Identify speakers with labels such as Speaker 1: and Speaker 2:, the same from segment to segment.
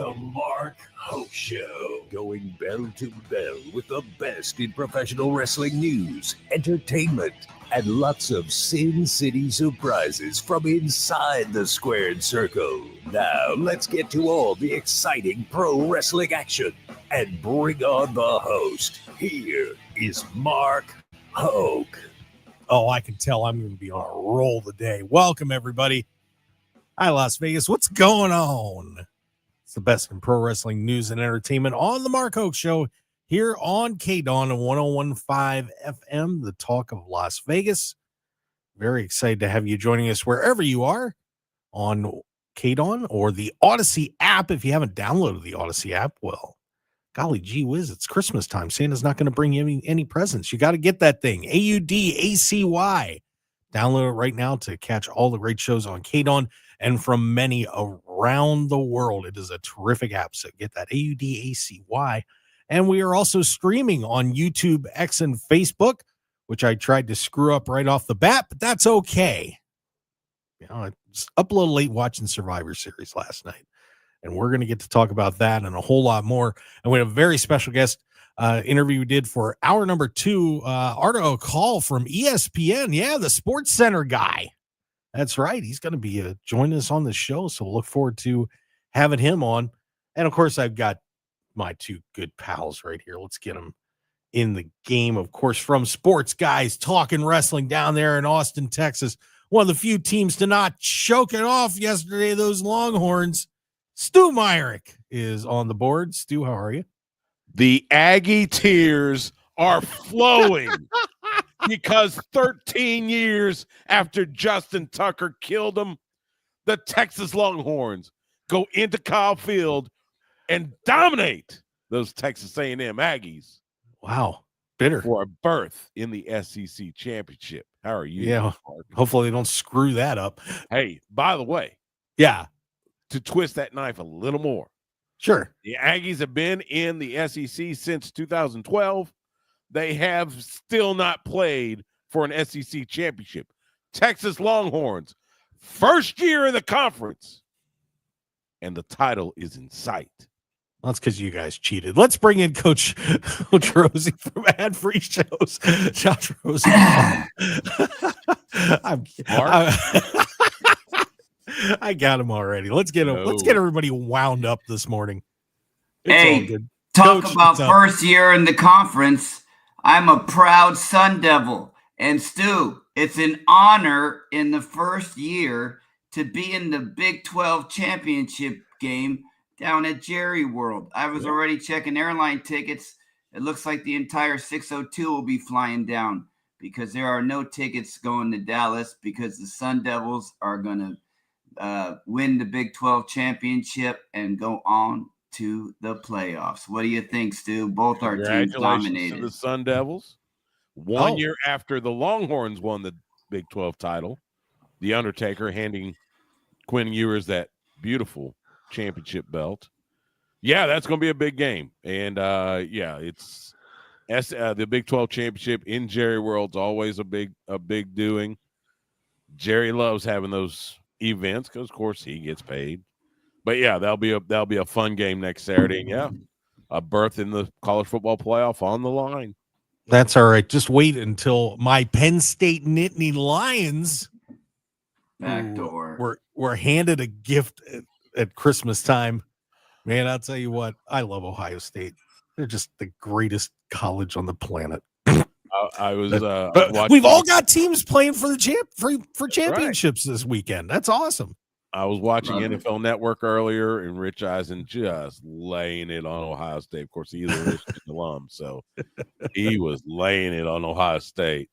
Speaker 1: The Mark Hoke Show. Going bell to bell with the best in professional wrestling news, entertainment, and lots of Sin City surprises from inside the squared circle. Now, let's get to all the exciting pro wrestling action and bring on the host. Here is Mark Hoke.
Speaker 2: Oh, I can tell I'm going to be on a roll today. Welcome, everybody. Hi, Las Vegas. What's going on? It's the best in pro wrestling news and entertainment on the Mark Hoke Show here on KDAWN and 101.5 FM, the talk of Las Vegas. Very excited to have you joining us wherever you are on KDAWN or the Odyssey app. If you haven't downloaded the Odyssey app, well, golly gee whiz, it's Christmas time. Santa's not going to bring you any presents. You got to get that thing. AUDACY. Download it right now to catch all the great shows on KDAWN and from many around the world. It is a terrific app, so get that AUDACY. And we are also streaming on YouTube, X, and Facebook, which I tried to screw up right off the bat, but that's okay. You know, I was up a little late watching Survivor Series last night, and we're going to get to talk about that and a whole lot more. And we have a very special guest interview we did for hour number 2, Arda Ocal from ESPN. Yeah, the Sports Center guy. That's right. He's going to be joining us on the show, so we'll look forward to having him on. And, of course, I've got my two good pals right here. Let's get them in the game, of course, from Sports Guys Talking Wrestling down there in Austin, Texas. One of the few teams to not choke it off yesterday, those Longhorns. Stu Myrick is on the board. Stu, how are you?
Speaker 3: The Aggie tears are flowing because 13 years after Justin Tucker killed them, the Texas Longhorns go into Kyle Field and dominate those Texas A&M Aggies.
Speaker 2: Wow, bitter.
Speaker 3: For a berth in the SEC championship. How are you?
Speaker 2: Yeah, hopefully they don't screw that up.
Speaker 3: Hey, by the way.
Speaker 2: Yeah.
Speaker 3: To twist that knife a little more.
Speaker 2: Sure.
Speaker 3: The Aggies have been in the SEC since 2012. They have still not played for an SEC championship. Texas Longhorns, first year in the conference, and the title is in sight.
Speaker 2: Well, that's because you guys cheated. Let's bring in Coach Rosey from Ad Free Shows. Coach Rosey. I got him already. Let's get him. Let's get everybody wound up this morning.
Speaker 4: It's all good. Talk Coach, about first year in the conference. I'm a proud Sun Devil. And Stu, it's an honor in the first year to be in the Big 12 championship game down at Jerry World. I was already checking airline tickets. It looks like the entire 602 will be flying down because there are no tickets going to Dallas because the Sun Devils are going to win the Big 12 championship and go on to the playoffs. What do you think, Stu? Both our teams dominated.
Speaker 3: To the Sun Devils. 1 year after the Longhorns won the Big 12 title, the Undertaker handing Quinn Ewers that beautiful championship belt. Yeah, that's going to be a big game. And, it's the Big 12 championship in Jerry World's always a big doing. Jerry loves having those events because, of course, he gets paid. But yeah, that'll be a fun game next Saturday. And yeah, a berth in the college football playoff on the line.
Speaker 2: That's all right. Just wait until my Penn State Nittany Lions
Speaker 4: backdoor
Speaker 2: were handed a gift at Christmas time. Man, I'll tell you what, I love Ohio State. They're just the greatest college on the planet.
Speaker 3: I was
Speaker 2: we've all got teams playing for the for championships this weekend. That's awesome.
Speaker 3: I was watching NFL Network earlier, and Rich Eisen just laying it on Ohio State. Of course, he's a Michigan alum, so he was laying it on Ohio State.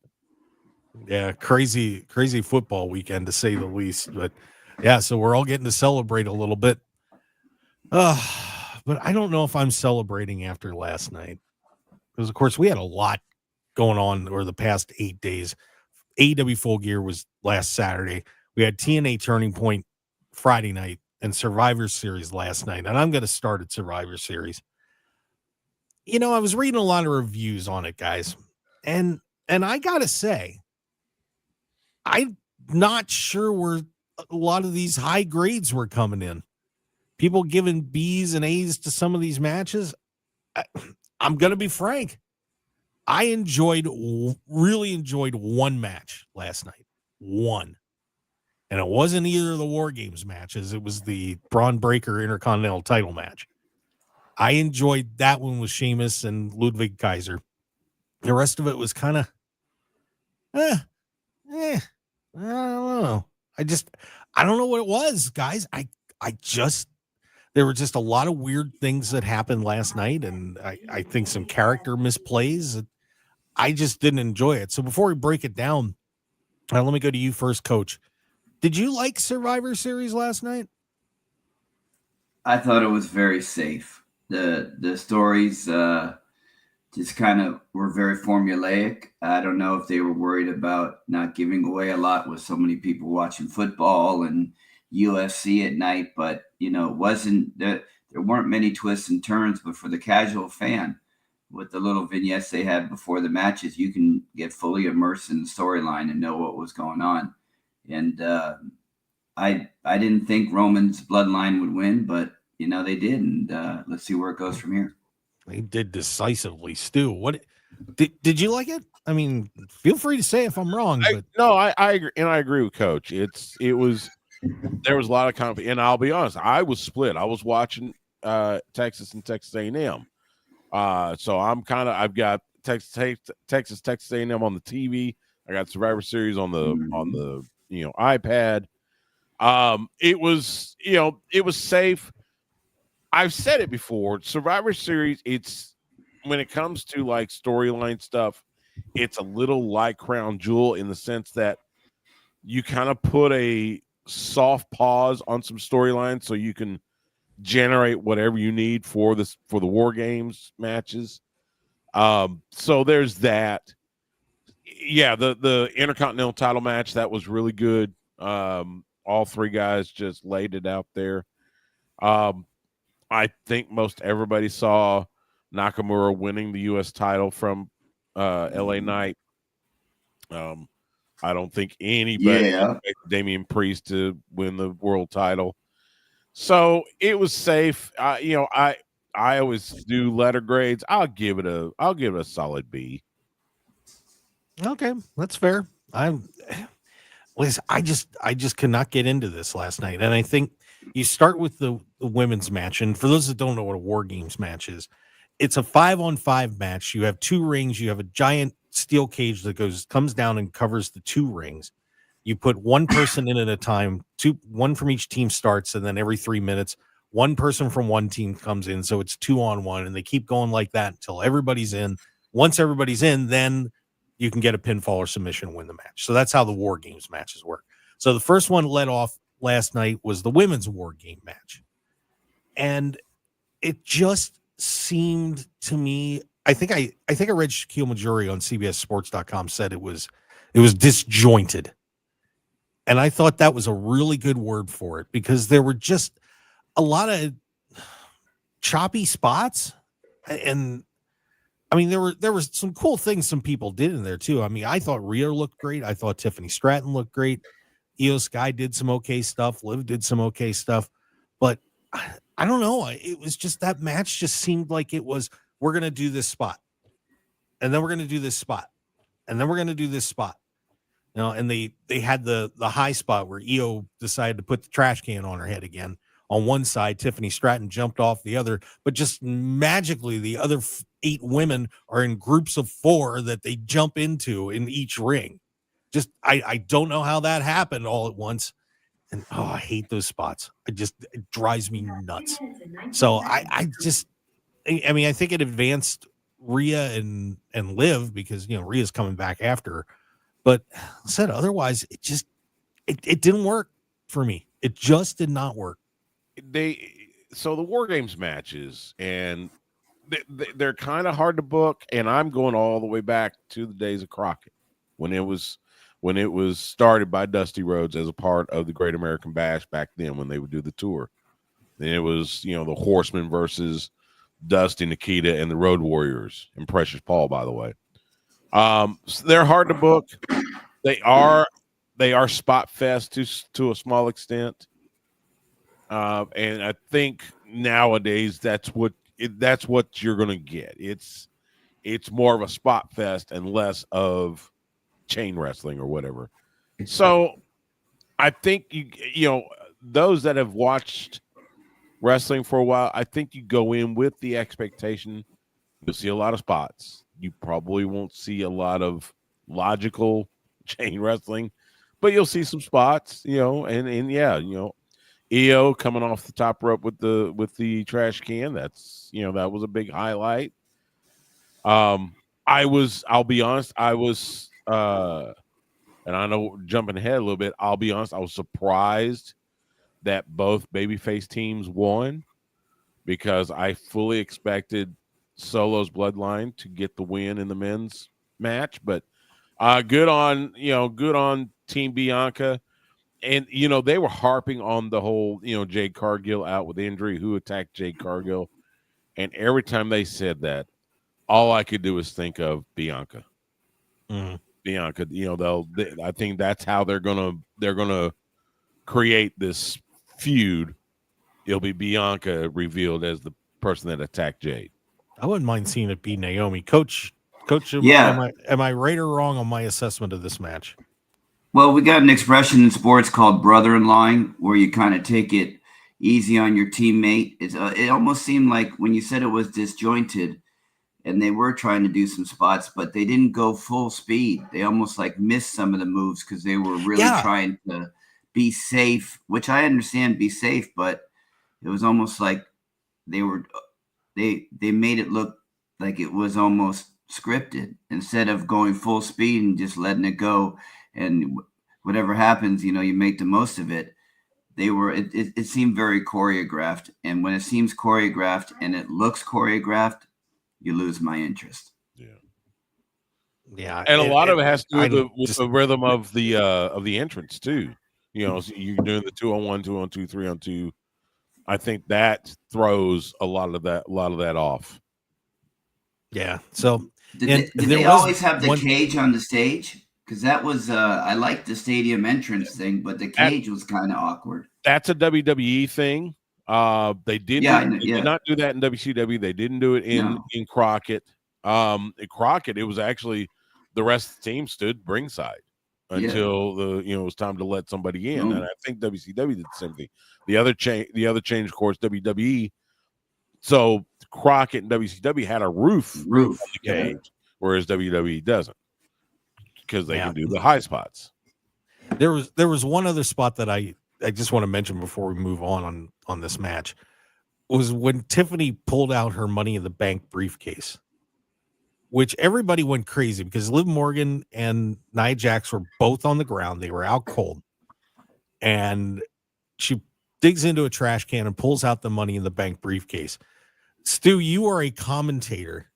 Speaker 2: Yeah, crazy football weekend to say the least. But yeah, so we're all getting to celebrate a little bit. But I don't know if I'm celebrating after last night because, of course, we had a lot going on over the past 8 days. AEW Full Gear was last Saturday. We had TNA Turning Point Friday night and Survivor Series last night. And I'm going to start at Survivor Series. You know, I was reading a lot of reviews on it, guys. And I got to say, I'm not sure where a lot of these high grades were coming in. people giving B's and A's to some of these matches. I'm going to be frank. I really enjoyed one match last night. One. And it wasn't either of the War Games matches. It was the Braun Breaker Intercontinental title match. I enjoyed that one with Sheamus and Ludwig Kaiser. The rest of it was kind of, I don't know. I don't know what it was, guys. There were just a lot of weird things that happened last night, and I think some character misplays. I just didn't enjoy it. So before we break it down, let me go to you first, Coach. Did you like Survivor Series last night?
Speaker 4: I thought it was very safe. The stories just kind of were very formulaic. I don't know if they were worried about not giving away a lot with so many people watching football and UFC at night, but it wasn't there weren't many twists and turns. But for the casual fan, with the little vignettes they had before the matches, you can get fully immersed in the storyline and know what was going on. And I didn't think Roman's bloodline would win, but they did, and let's see where it goes from here.
Speaker 2: They did decisively, Stu. What did you like it? I mean, feel free to say if I'm wrong.
Speaker 3: I agree, and I agree with Coach. There was a lot of confidence, and I'll be honest, I was split. I was watching Texas and Texas A&M, so I've got Texas A&M on the TV. I got Survivor Series on the iPad. It was safe. I've said it before. Survivor Series, it's when it comes to like storyline stuff, it's a little like Crown Jewel in the sense that you kind of put a soft pause on some storylines so you can generate whatever you need for the War Games matches. So there's that. Yeah, the Intercontinental title match, that was really good. All three guys just laid it out there. I think most everybody saw Nakamura winning the U.S. title from LA Knight. I don't think anybody expected Damian Priest to win the world title. So it was safe. I always do letter grades. I'll give it a solid B.
Speaker 2: Okay, that's fair. I just could not get into this last night, and I think you start with the women's match. And for those that don't know what a War Games match is, it's a 5-on-5 match. You have two rings. You have a giant steel cage that comes down and covers the two rings. You put one person in at a time. One from each team starts, and then every 3 minutes, one person from one team comes in. So it's 2-on-1, and they keep going like that until everybody's in. Once everybody's in, then you can get a pinfall or submission and win the match. So that's how the War Games matches work. So the first one led off last night was the women's War Game match. And it just seemed to me, I think I read Shaquille Majuri on CBSSports.com said it was disjointed. And I thought that was a really good word for it, because there were just a lot of choppy spots. And I mean, there were some cool things some people did in there too. I mean, I thought Rhea looked great. I thought Tiffany Stratton looked great. Io Sky did some okay stuff. Liv did some okay stuff. But I don't know. It was just, that match just seemed like it was, we're going to do this spot, and then we're going to do this spot, and then we're going to do this spot. And they had the high spot where Io decided to put the trash can on her head again on one side. Tiffany Stratton jumped off the other, but just magically the other 8 women are in groups of 4 that they jump into in each ring. Just, I don't know how that happened all at once. And I hate those spots. It drives me nuts. So I think it advanced Rhea and Liv, because Rhea's coming back after her. But said otherwise, it didn't work for me. It just did not work.
Speaker 3: So the War Games matches, and they're kind of hard to book. And I'm going all the way back to the days of Crockett, when it was started by Dusty Rhodes as a part of the Great American Bash back then, when they would do the tour. Then it was, the Horsemen versus Dusty, Nikita, and the Road Warriors, and Precious Paul, by the way. So they're hard to book. They are spot fest to a small extent. And I think nowadays that's what you're going to get. It's more of a spot fest and less of chain wrestling or whatever. So I think those that have watched wrestling for a while, I think you go in with the expectation you'll see a lot of spots. You probably won't see a lot of logical chain wrestling, but you'll see some spots, and yeah, EO coming off the top rope with the trash can. That's that was a big highlight. I'll be honest, and I know jumping ahead a little bit, I'll be honest, I was surprised that both babyface teams won because I fully expected Solo's bloodline to get the win in the men's match. But good on Team Bianca. And they were harping on the whole, Jade Cargill out with injury, who attacked Jade Cargill. And every time they said that, all I could do was think of Bianca. Bianca, I think that's how they're gonna create this feud. It'll be Bianca revealed as the person that attacked Jade.
Speaker 2: I wouldn't mind seeing it be Naomi. Coach,
Speaker 4: yeah.
Speaker 2: Am I right or wrong on my assessment of this match?
Speaker 4: Well, we got an expression in sports called brother-in-law, where you kind of take it easy on your teammate. It almost seemed like when you said it was disjointed, and they were trying to do some spots, but they didn't go full speed. They almost like missed some of the moves because they were really trying to be safe, which I understand, be safe, but it was almost like they made it look like it was almost scripted instead of going full speed and just letting it go. And whatever happens, you make the most of it. It seemed very choreographed. And when it seems choreographed and it looks choreographed, you lose my interest.
Speaker 2: Yeah.
Speaker 3: And a lot of it has to do with the rhythm of the entrance too. So you're doing the 2-on-1, 2-on-2, 3-on-2. I think that throws a lot of that off.
Speaker 2: Yeah. So
Speaker 4: did they always have the cage on the stage? Because that was I liked the stadium entrance thing, but the cage was kind of awkward.
Speaker 3: That's a WWE thing. They did not do that in WCW. They didn't do it in Crockett. In Crockett, it was actually the rest of the team stood ringside until it was time to let somebody in. And I think WCW did the same thing. The other change, of course, WWE. So Crockett and WCW had a roof on the cage, whereas WWE doesn't, because they can do the high spots.
Speaker 2: There was one other spot that I just want to mention before we move on this match, was when Tiffany pulled out her Money in the Bank briefcase, which everybody went crazy because Liv Morgan and Nia Jax were both on the ground. They were out cold. And she digs into a trash can and pulls out the Money in the Bank briefcase. Stu, you are a commentator.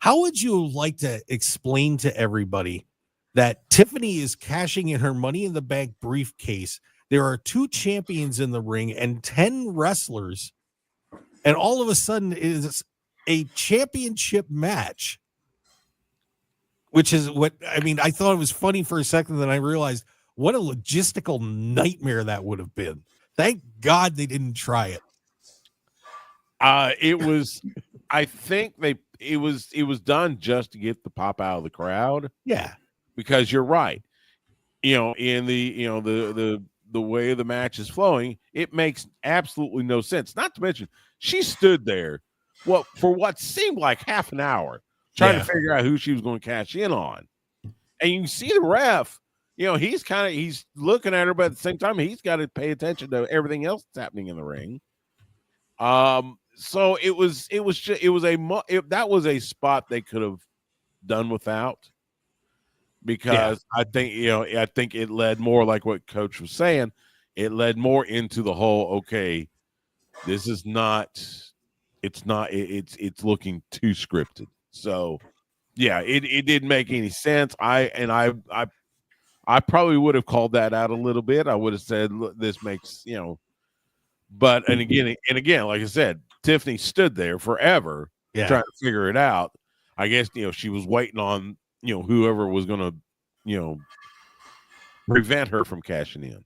Speaker 2: How would you like to explain to everybody that Tiffany is cashing in her Money in the Bank briefcase? There are 2 champions in the ring and 10 wrestlers, and all of a sudden it is a championship match, which is what I mean. I thought it was funny for a second, then I realized what a logistical nightmare that would have been. Thank God they didn't try it.
Speaker 3: It was, I think it was done just to get the pop out of the crowd.
Speaker 2: Yeah,
Speaker 3: because you're right. In the way the match is flowing, it makes absolutely no sense. Not to mention, she stood there for what seemed like half an hour trying to figure out who she was going to cash in on. And you can see the ref, he's looking at her, but at the same time, he's got to pay attention to everything else that's happening in the ring. So that was a spot they could have done without. Because I think it led more, like what Coach was saying, it led more into the whole, okay, this is it's looking too scripted. So it didn't make any sense. I probably would have called that out a little bit. I would have said, look, this makes, but and again, like I said, Tiffany stood there forever trying to figure it out. I guess she was waiting on whoever was going to prevent her from cashing in.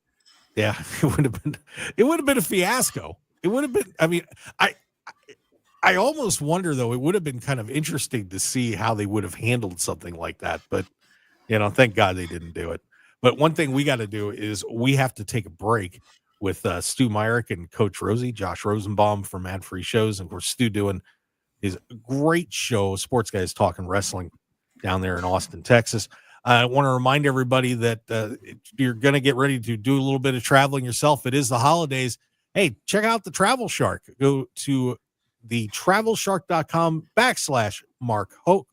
Speaker 2: Yeah, it would have been a fiasco. It would have been, I mean, I almost wonder though, it would have been kind of interesting to see how they would have handled something like that, but thank God they didn't do it. But one thing we got to do is we have to take a break with Stu Myrick and Coach Rosey, Josh Rosenbaum from Ad Free Shows. And of course, Stu doing his great show, Sports Guys Talking Wrestling, down there in Austin, Texas. I want to remind everybody that you're going to get ready to do a little bit of traveling yourself. It is the holidays. Hey, check out the Travel Shark. Go to the travelshark.com/Mark Hoke,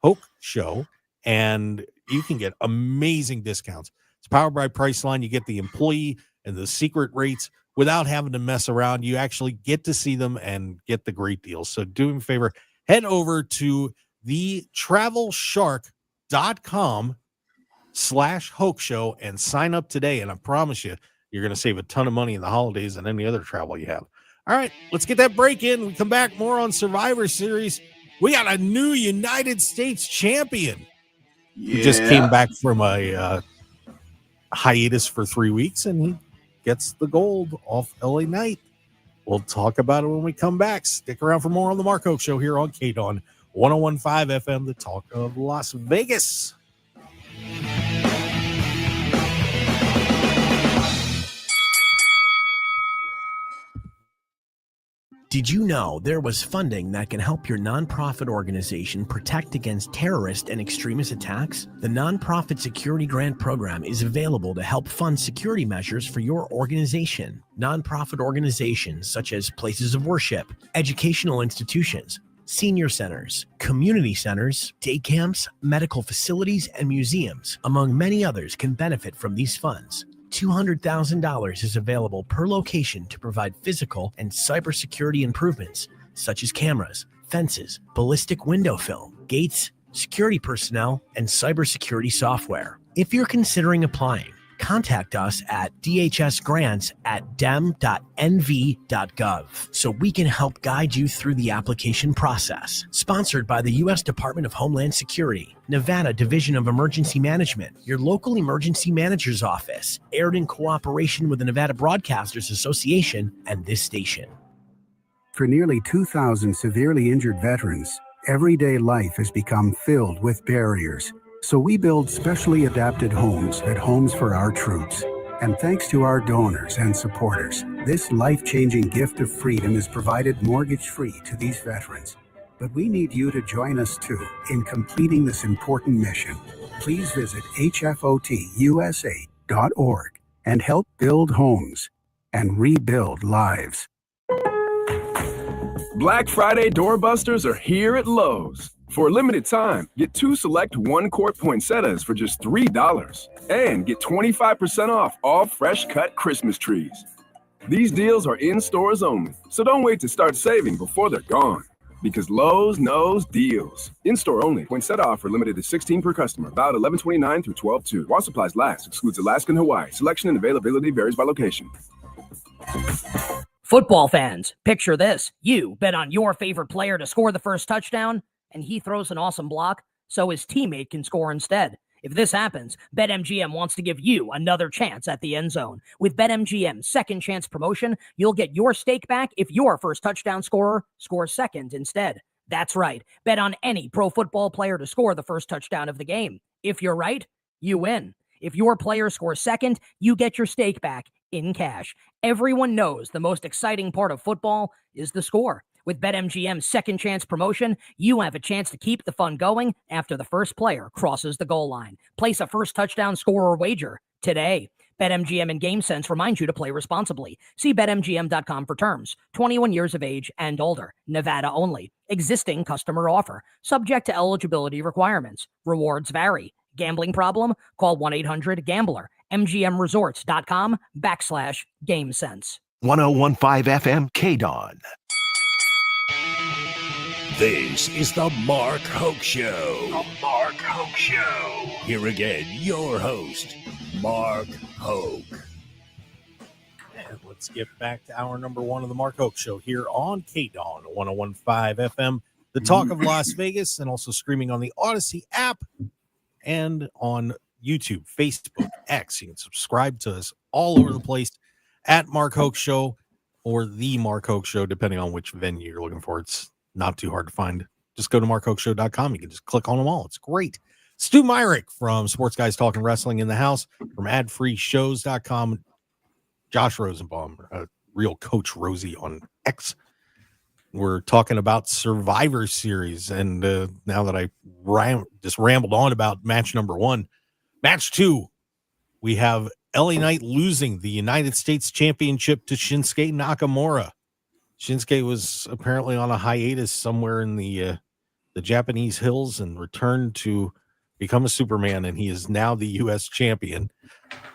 Speaker 2: Hoke Show, and you can get amazing discounts. It's powered by Priceline. You get the employee and the secret rates without having to mess around. You actually get to see them and get the great deals. So do me a favor, head over to the travelshark.com/Hoke Show and sign up today. And I promise you, you're going to save a ton of money in the holidays and any other travel you have. All right, let's get that break in. We come back more on Survivor Series. We got a new United States champion.
Speaker 4: Yeah.
Speaker 2: He just came back from a hiatus for 3 weeks, and he gets the gold off LA Knight. We'll talk about it when we come back. Stick around for more on the Mark Hoke Show here on KDAWN 101.5 FM, the talk of Las Vegas.
Speaker 5: Did you know there was funding that can help your nonprofit organization protect against terrorist and extremist attacks? The Nonprofit Security Grant Program is available to help fund security measures for your organization. Nonprofit organizations such as places of worship, educational institutions, senior centers, community centers, day camps, medical facilities, and museums, among many others, can benefit from these funds. $200,000 is available per location to provide physical and cybersecurity improvements, such as cameras, fences, ballistic window film, gates, security personnel, and cybersecurity software. If you're considering applying, contact us at dhsgrants@dem.nv.gov so we can help guide you through the application process. Sponsored by the U.S. Department of Homeland Security, Nevada Division of Emergency Management, your local emergency manager's office, aired in cooperation with the Nevada Broadcasters Association and this station.
Speaker 6: For nearly 2,000 severely injured veterans, everyday life has become filled with barriers. So we build specially adapted homes at Homes for Our Troops. And thanks to our donors and supporters, this life-changing gift of freedom is provided mortgage-free to these veterans. But we need you to join us too in completing this important mission. Please visit hfotusa.org and help build homes and rebuild lives.
Speaker 7: Black Friday doorbusters are here at Lowe's. For a limited time, get 2 select 1-quart poinsettias for just $3 and get 25% off all fresh-cut Christmas trees. These deals are in stores only, so don't wait to start saving before they're gone. Because Lowe's knows deals. In-store only. Poinsettia offer limited to 16 per customer. Valid 11/29 through 12/2. While supplies last. Excludes Alaska and Hawaii. Selection and availability varies by location.
Speaker 8: Football fans, picture this. You bet on your favorite player to score the first touchdown, and he throws an awesome block so his teammate can score instead. If this happens, BetMGM wants to give you another chance at the end zone. With BetMGM's second chance promotion, you'll get your stake back if your first touchdown scorer scores second instead. That's right. Bet on any pro football player to score the first touchdown of the game. If you're right, you win. If your player scores second, you get your stake back in cash. Everyone knows the most exciting part of football is the score. With BetMGM's second chance promotion, you have a chance to keep the fun going after the first player crosses the goal line. Place a first touchdown scorer wager today. BetMGM and GameSense remind you to play responsibly. See BetMGM.com for terms. 21 years of age and older. Nevada only. Existing customer offer. Subject to eligibility requirements. Rewards vary. Gambling problem? Call 1-800-GAMBLER. MGMResorts.com/GameSense.
Speaker 1: 101.5 FM KDAWN. This is the Mark Hoke Show. The Mark Hoke Show. Here again, your host, Mark Hoke.
Speaker 2: And let's get back to hour number 1 of the Mark Hoke Show here on KDAWN 101.5 FM, the talk of Las Vegas, and also streaming on the Odyssey app and on YouTube, Facebook, X. You can subscribe to us all over the place at Mark Hoke Show or the Mark Hoke Show, depending on which venue you're looking for. It's not too hard to find. Just go to markhokeshow.com. You can just click on them all. It's great. Stu Myrick from Sports Guys Talking Wrestling in the House, from adfreeshows.com. Josh Rosenbaum, Real Coach Rosey on X. We're talking about Survivor Series. And now that I just rambled on about match number 1, match 2, we have LA Knight losing the United States Championship to Shinsuke Nakamura. Shinsuke was apparently on a hiatus somewhere in the Japanese hills and returned to become a Superman, and he is now the U.S. champion.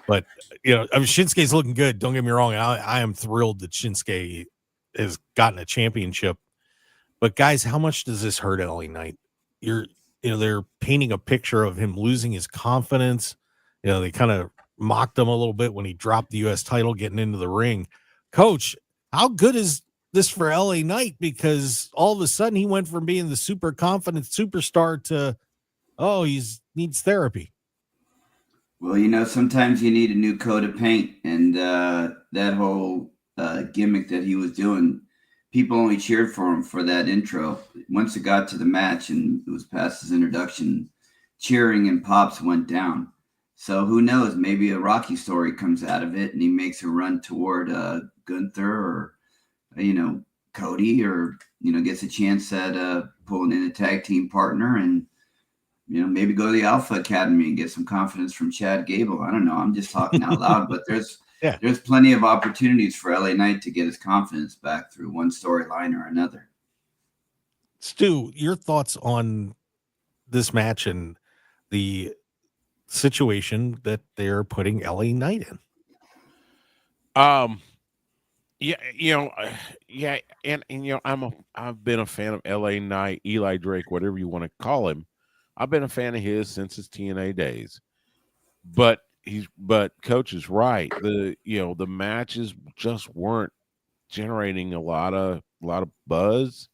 Speaker 2: But, Shinsuke's looking good. Don't get me wrong. I am thrilled that Shinsuke has gotten a championship. But, guys, how much does this hurt LA Knight? They're painting a picture of him losing his confidence. They kind of mocked him a little bit when he dropped the U.S. title getting into the ring. Coach, how good is this for LA Knight? Because all of a sudden he went from being the super confident superstar to, he needs therapy.
Speaker 4: Well, sometimes you need a new coat of paint, and that whole gimmick that he was doing, people only cheered for him for that intro. Once it got to the match and it was past his introduction, cheering and pops went down. So who knows? Maybe a Rocky story comes out of it, and he makes a run toward Gunther or Cody, or gets a chance at pulling in a tag team partner, and maybe go to the Alpha Academy and get some confidence from Chad Gable. I don't know. I'm just talking out loud, but there's plenty of opportunities for LA Knight to get his confidence back through one storyline or another.
Speaker 2: Stu, your thoughts on this match and the situation that they're putting LA Knight in?
Speaker 3: And I've been a fan of LA Knight, Eli Drake, whatever you want to call him. I've been a fan of his since his TNA days. But Coach is right. The matches just weren't generating a lot of buzz.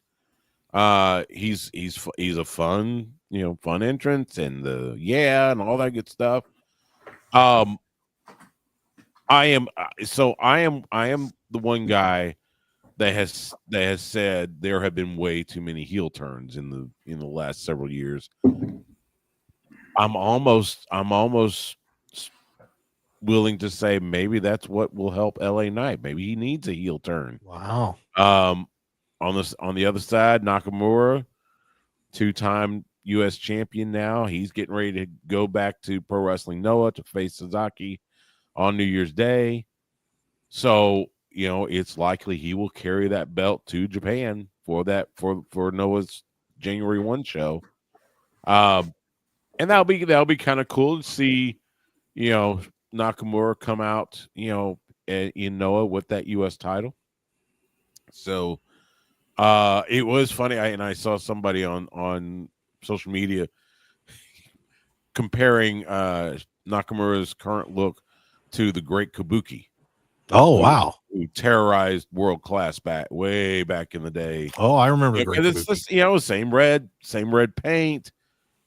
Speaker 3: He's a fun entrance and and all that good stuff. I am the one guy that has said there have been way too many heel turns in the last several years. I'm almost willing to say maybe that's what will help LA Knight. Maybe he needs a heel turn.
Speaker 2: Wow.
Speaker 3: On the other side, Nakamura, 2-time U.S. champion now. He's getting ready to go back to Pro Wrestling Noah to face Sasaki on New Year's Day. So, it's likely he will carry that belt to Japan for Noah's January 1 show. And that'll be kind of cool to see, Nakamura come out, in Noah with that U.S. title. So it was funny. I saw somebody on social media comparing Nakamura's current look to the Great Kabuki.
Speaker 2: Oh, wow.
Speaker 3: Who terrorized World Class way back in the day.
Speaker 2: Oh, I remember.
Speaker 3: It's just, same red paint.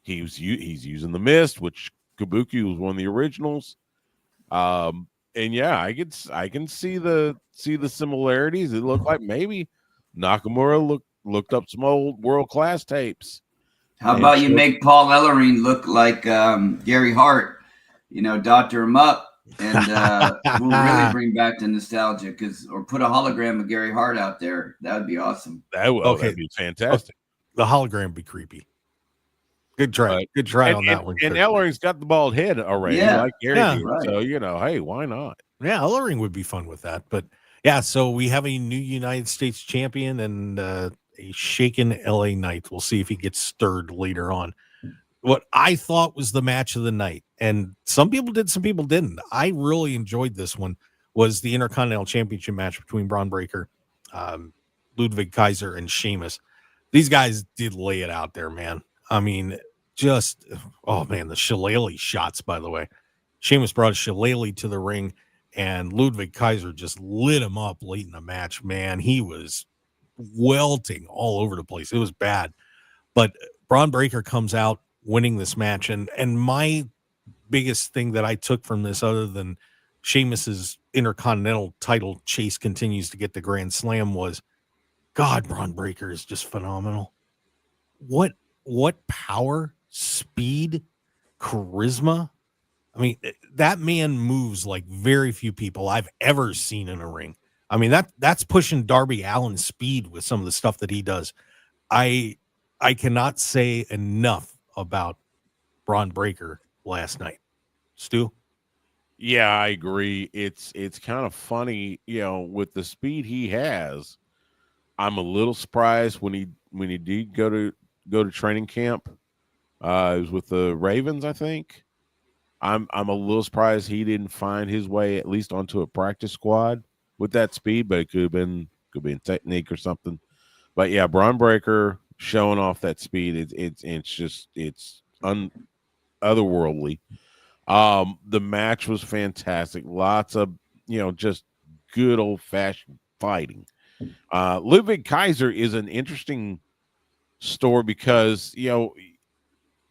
Speaker 3: He's using the mist, which Kabuki was one of the originals. And I can see the similarities. It looked like maybe Nakamura looked up some old World Class tapes.
Speaker 4: How about you make Paul Ellering look like Gary Hart? Doctor him up, and we'll really bring back the nostalgia. Or put a hologram of Gary Hart out there. That would be awesome.
Speaker 3: That'd be fantastic.
Speaker 2: The hologram would be creepy. Good try. Good try on that one.
Speaker 3: And Ellering's got the bald head already, like Gary did.
Speaker 4: Right.
Speaker 3: So, hey, why not?
Speaker 2: Yeah, Ellering would be fun with that. But, so we have a new United States champion and a shaken LA Knight. We'll see if he gets stirred later on. What I thought was the match of the night, and some people did, some people didn't. I really enjoyed this one, was the Intercontinental Championship match between Braun Breaker, Ludwig Kaiser, and Sheamus. These guys did lay it out there, man. I mean, the shillelagh shots, by the way. Sheamus brought a shillelagh to the ring, and Ludwig Kaiser just lit him up late in the match, man. He was welting all over the place. It was bad. But Braun Breaker comes out winning this match, and my biggest thing that I took from this, other than Sheamus's Intercontinental title chase continues to get the Grand Slam, was, God, Braun Breaker is just phenomenal. What power, speed, charisma. I mean, that man moves like very few people I've ever seen in a ring. I mean, that's pushing Darby Allin's speed with some of the stuff that he does. I cannot say enough about Braun Breaker last night. Stu?
Speaker 3: Yeah, I agree. It's kind of funny, with the speed he has. I'm a little surprised when he did go to training camp. It was with the Ravens, I think. I'm a little surprised he didn't find his way at least onto a practice squad with that speed, but it could have been technique or something. But yeah, Braun Breaker showing off that speed, it's otherworldly. The match was fantastic. Lots of just good old fashioned fighting. Ludwig Kaiser is an interesting story because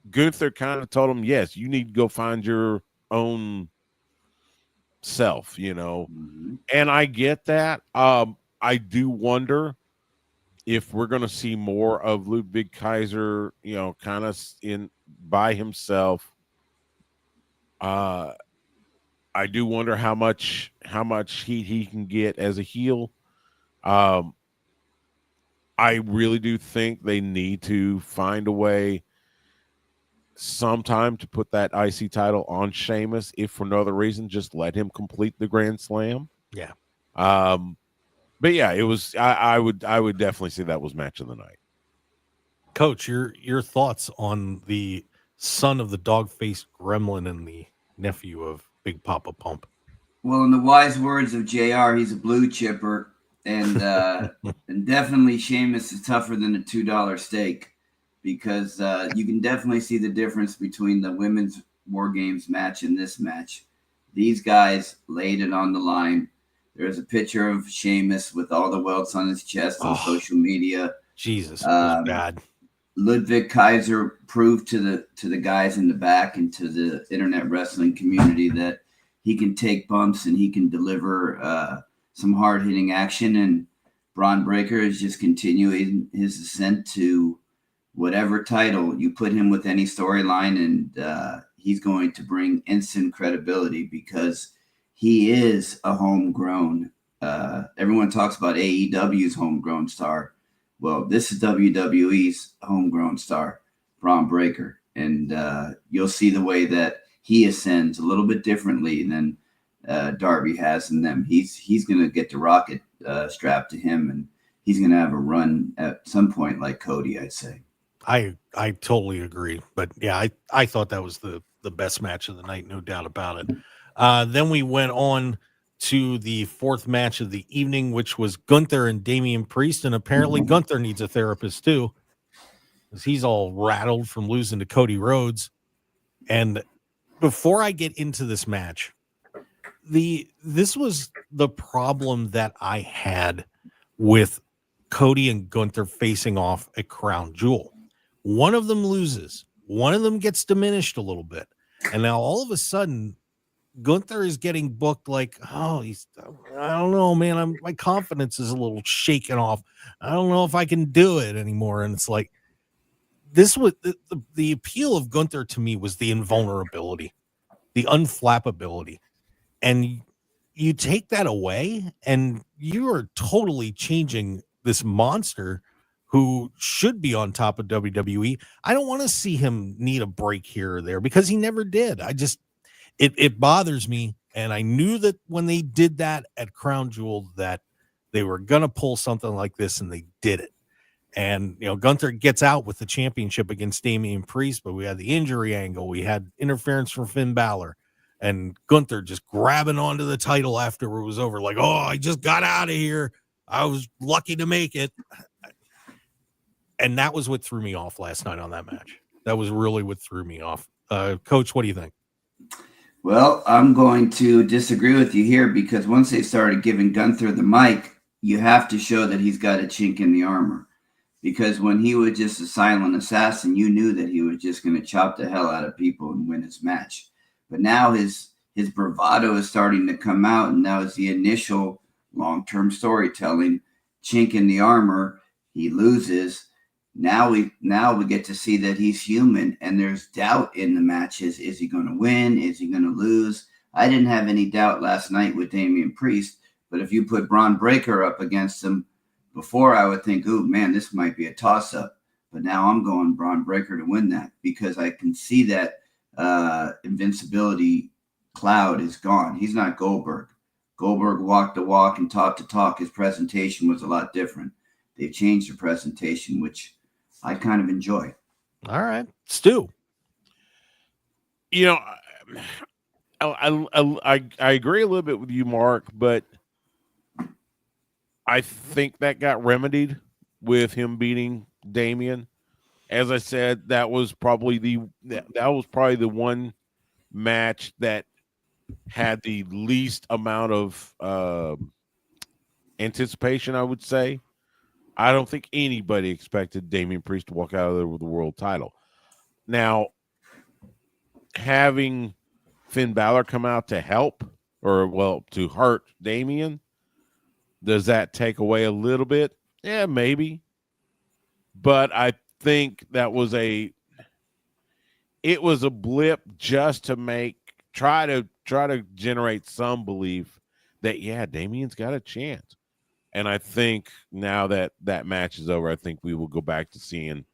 Speaker 3: Gunther kind of told him, yes, you need to go find your own self, and I get that. I do wonder if we're going to see more of Ludwig Kaiser, kind of in by himself. I do wonder how much heat he can get as a heel. I really do think they need to find a way sometime to put that IC title on Sheamus, if for no other reason, just let him complete the Grand Slam.
Speaker 2: Yeah.
Speaker 3: But yeah, it was. I would definitely say that was match of the night.
Speaker 2: Coach, your thoughts on the son of the dog-faced gremlin and the nephew of Big Papa Pump?
Speaker 4: Well, in the wise words of JR, he's a blue chipper, and and definitely Sheamus is tougher than a $2 steak, because you can definitely see the difference between the women's War Games match and this match. These guys laid it on the line. There's a picture of Sheamus with all the welts on his chest on social media.
Speaker 2: Jesus, it was bad.
Speaker 4: Ludwig Kaiser proved to the guys in the back and to the internet wrestling community that he can take bumps and he can deliver some hard-hitting action. And Braun Breaker is just continuing his ascent to whatever title you put him with, any storyline, and he's going to bring instant credibility because he is a homegrown. Everyone talks about AEW's homegrown star. Well, this is WWE's homegrown star, Braun Breaker, and you'll see the way that he ascends a little bit differently than Darby has in them. He's going to get the rocket strapped to him, and he's going to have a run at some point like Cody, I'd say.
Speaker 2: I totally agree. But yeah, I thought that was the best match of the night, no doubt about it. Then we went on to the fourth match of the evening, which was Gunther and Damian Priest. And apparently Gunther needs a therapist too, because he's all rattled from losing to Cody Rhodes. And before I get into this match, this was the problem that I had with Cody and Gunther facing off at Crown Jewel. One of them loses. One of them gets diminished a little bit. And now all of a sudden, Gunther is getting booked like, I don't know, man. My confidence is a little shaken off. I don't know if I can do it anymore. And it's like, this was the appeal of Gunther to me was the invulnerability, the unflappability. And you take that away and you are totally changing this monster who should be on top of WWE. I don't want to see him need a break here or there because he never did. It bothers me. And I knew that when they did that at Crown Jewel that they were going to pull something like this, and they did it. And, Gunther gets out with the championship against Damian Priest, but we had the injury angle. We had interference from Finn Balor, and Gunther just grabbing onto the title after it was over. Like, I just got out of here. I was lucky to make it. And that was what threw me off last night on that match. That was really what threw me off. Coach, what do you think?
Speaker 4: Well, I'm going to disagree with you here, because once they started giving Gunther the mic, you have to show that he's got a chink in the armor. Because when he was just a silent assassin, you knew that he was just going to chop the hell out of people and win his match. But now his bravado is starting to come out, and that was the initial long-term storytelling chink in the armor. He loses. Now we get to see that he's human, and there's doubt in the matches. Is he going to win? Is he going to lose? I didn't have any doubt last night with Damian Priest, but if you put Braun Breaker up against him before, I would think, oh man, this might be a toss-up. But now I'm going Braun Breaker to win that, because I can see that invincibility cloud is gone. He's not Goldberg. Goldberg walked the walk and talked the talk. His presentation was a lot different. They've changed the presentation, which I kind of enjoy.
Speaker 2: All right, Stu.
Speaker 3: You know, I agree a little bit with you, Mark, but I think that got remedied with him beating Damian. As I said, that was probably the one match that had the least amount of anticipation, I would say. I don't think anybody expected Damian Priest to walk out of there with the world title. Now, having Finn Balor come out to help, to hurt Damian, does that take away a little bit? Yeah, maybe. But I think that was a blip just to try to generate some belief that, yeah, Damian's got a chance. And I think now that match is over, I think we will go back to seeing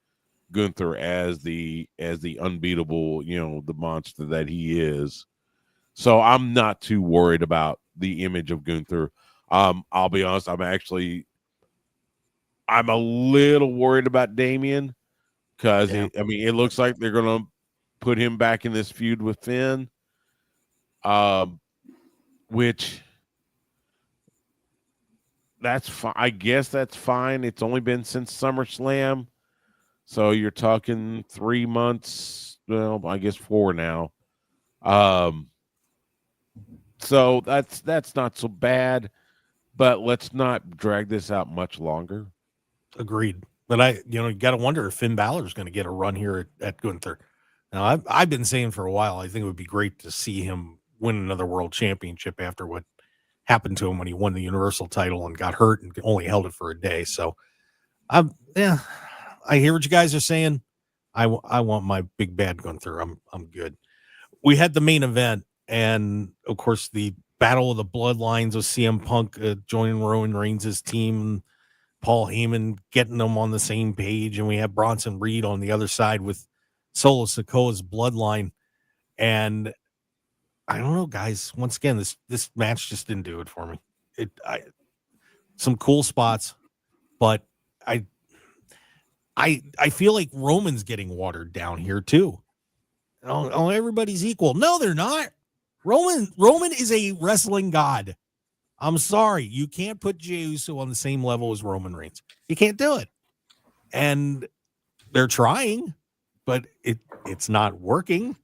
Speaker 3: Gunther as the unbeatable, the monster that he is. So I'm not too worried about the image of Gunther. I'll be honest, I'm a little worried about Damian because it looks like they're going to put him back in this feud with Finn, which that's fine. I guess that's fine. It's only been since SummerSlam, so you're talking 3 months. Well, I guess 4 now. So that's not so bad, but let's not drag this out much longer.
Speaker 2: Agreed. But you got to wonder if Finn Balor is going to get a run here at Gunther. Now, I've been saying for a while, I think it would be great to see him win another world championship after what happened to him when he won the Universal title and got hurt and only held it for a day. So, I hear what you guys are saying. I want my big bad Gunther. I'm good. We had the main event, and of course the battle of the bloodlines with CM Punk joining Roman Reigns' team, and Paul Heyman getting them on the same page, and we have Bronson Reed on the other side with Solo Sikoa's bloodline. And I don't know, guys. Once again, this match just didn't do it for me. Some cool spots, but I feel like Roman's getting watered down here too. Oh, everybody's equal. No, they're not. Roman is a wrestling god. I'm sorry, you can't put Jey Uso on the same level as Roman Reigns. You can't do it. And they're trying, but it's not working.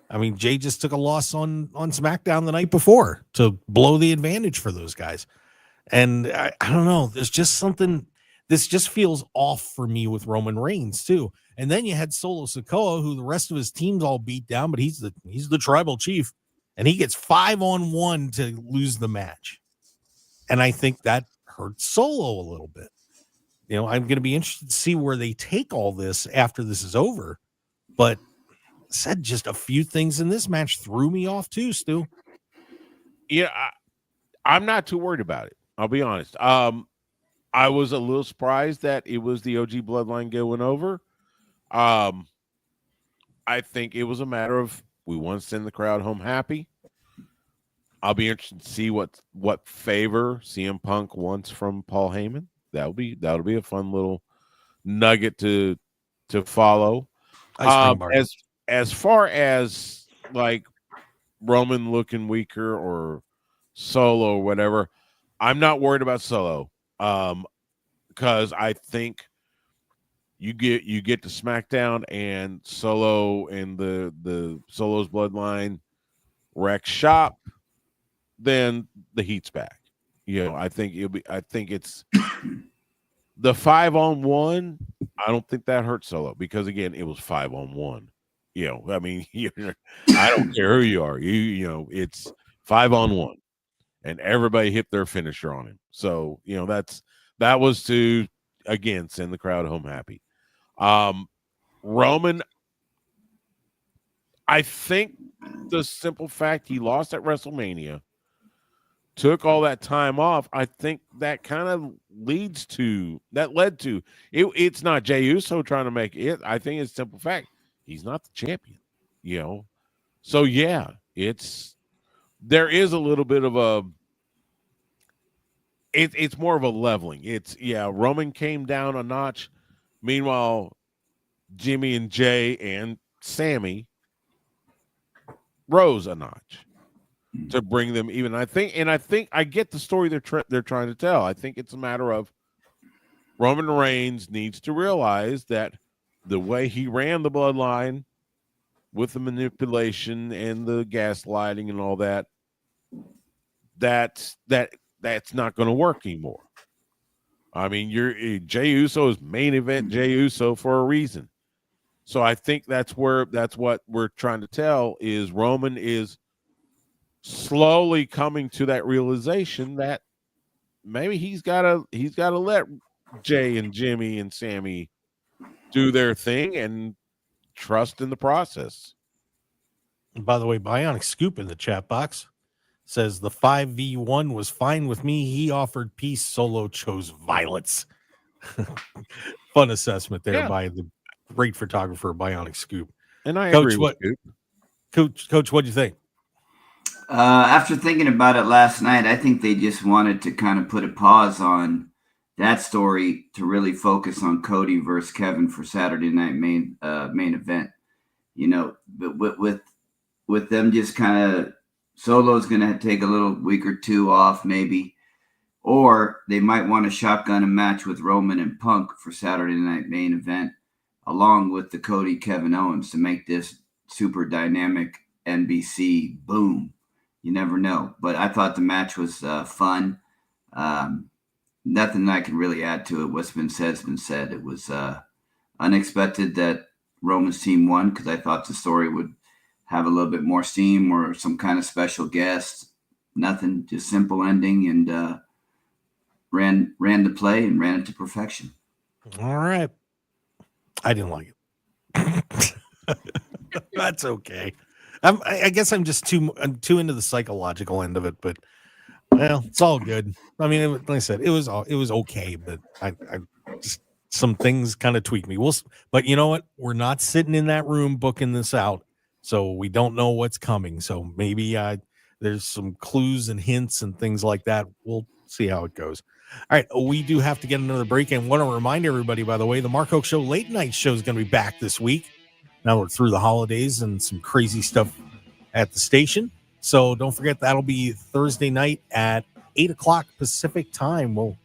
Speaker 2: I mean, Jey just took a loss on SmackDown the night before to blow the advantage for those guys. And I don't know. There's just something. This just feels off for me with Roman Reigns too. And then you had Solo Sikoa, who the rest of his team's all beat down, but he's the tribal chief, and he gets 5-on-1 to lose the match. And I think that hurts Solo a little bit. I'm going to be interested to see where they take all this after this is over. But said just a few things in this match threw me off too, Stu.
Speaker 3: Yeah, I'm not too worried about it. I'll be honest. I was a little surprised that it was the OG bloodline going over. I think it was a matter of we want to send the crowd home happy. I'll be interested to see what favor CM Punk wants from Paul Heyman. That'll be a fun little nugget to follow. As far as like Roman looking weaker or Solo or whatever, I'm not worried about Solo. Because I think you get to SmackDown and Solo and the Solo's bloodline wreck shop, then the heat's back. I think it's the 5-on-1. I don't think that hurts Solo because again, it was 5-on-1. I mean, I don't care who you are. It's 5-on-1, and everybody hit their finisher on him. So that was to again send the crowd home happy. Roman, I think the simple fact he lost at WrestleMania, took all that time off, I think that kind of led to it's not Jey Uso trying to make it. I think it's simple fact he's not the champion, So yeah, there is a little bit of it's more of a leveling. Roman came down a notch. Meanwhile, Jimmy and Jay and Sammy rose a notch to bring them even. I think I get the story they're trying to tell. I think it's a matter of Roman Reigns needs to realize that the way he ran the bloodline with the manipulation and the gaslighting and all that's not going to work anymore. I mean, Jey Uso is main event Jey Uso for a reason. So I think that's what we're trying to tell is Roman is slowly coming to that realization that maybe he's got to let Jay and Jimmy and Sammy do their thing and trust in the process.
Speaker 2: And by the way, Bionic Scoop in the chat box says the 5v1 was fine with me. He offered peace. Solo chose violence. Fun assessment there by the great photographer Bionic Scoop.
Speaker 3: And I agree with
Speaker 2: Scoop. Coach, what do you think?
Speaker 4: After thinking about it last night, I think they just wanted to kind of put a pause on that story to really focus on Cody versus Kevin for Saturday night main event. But with them just kind of Solo's going to take a little week or two off maybe, or they might want to shotgun a match with Roman and Punk for Saturday night main event, along with the Cody Kevin Owens to make this super dynamic NBC boom. You never know. But I thought the match was fun. Nothing I can really add to it. What's been said has been said. It was unexpected that Roman's team won because I thought the story would have a little bit more steam or some kind of special guest. Nothing, just simple ending, and ran the play and ran it to perfection.
Speaker 2: All right. I didn't like it. That's okay. I guess I'm too into the psychological end of it, but well, it's all good. I mean, like I said, it was okay, but I just some things kind of tweaked me. But you know what? We're not sitting in that room booking this out, so we don't know what's coming. So maybe there's some clues and hints and things like that. We'll see how it goes. All right, we do have to get another break, and want to remind everybody, by the way, the Mark Hoke Show late night show is going to be back this week. Now we're through the holidays and some crazy stuff at the station. So don't forget, that'll be Thursday night at 8 o'clock Pacific time. We'll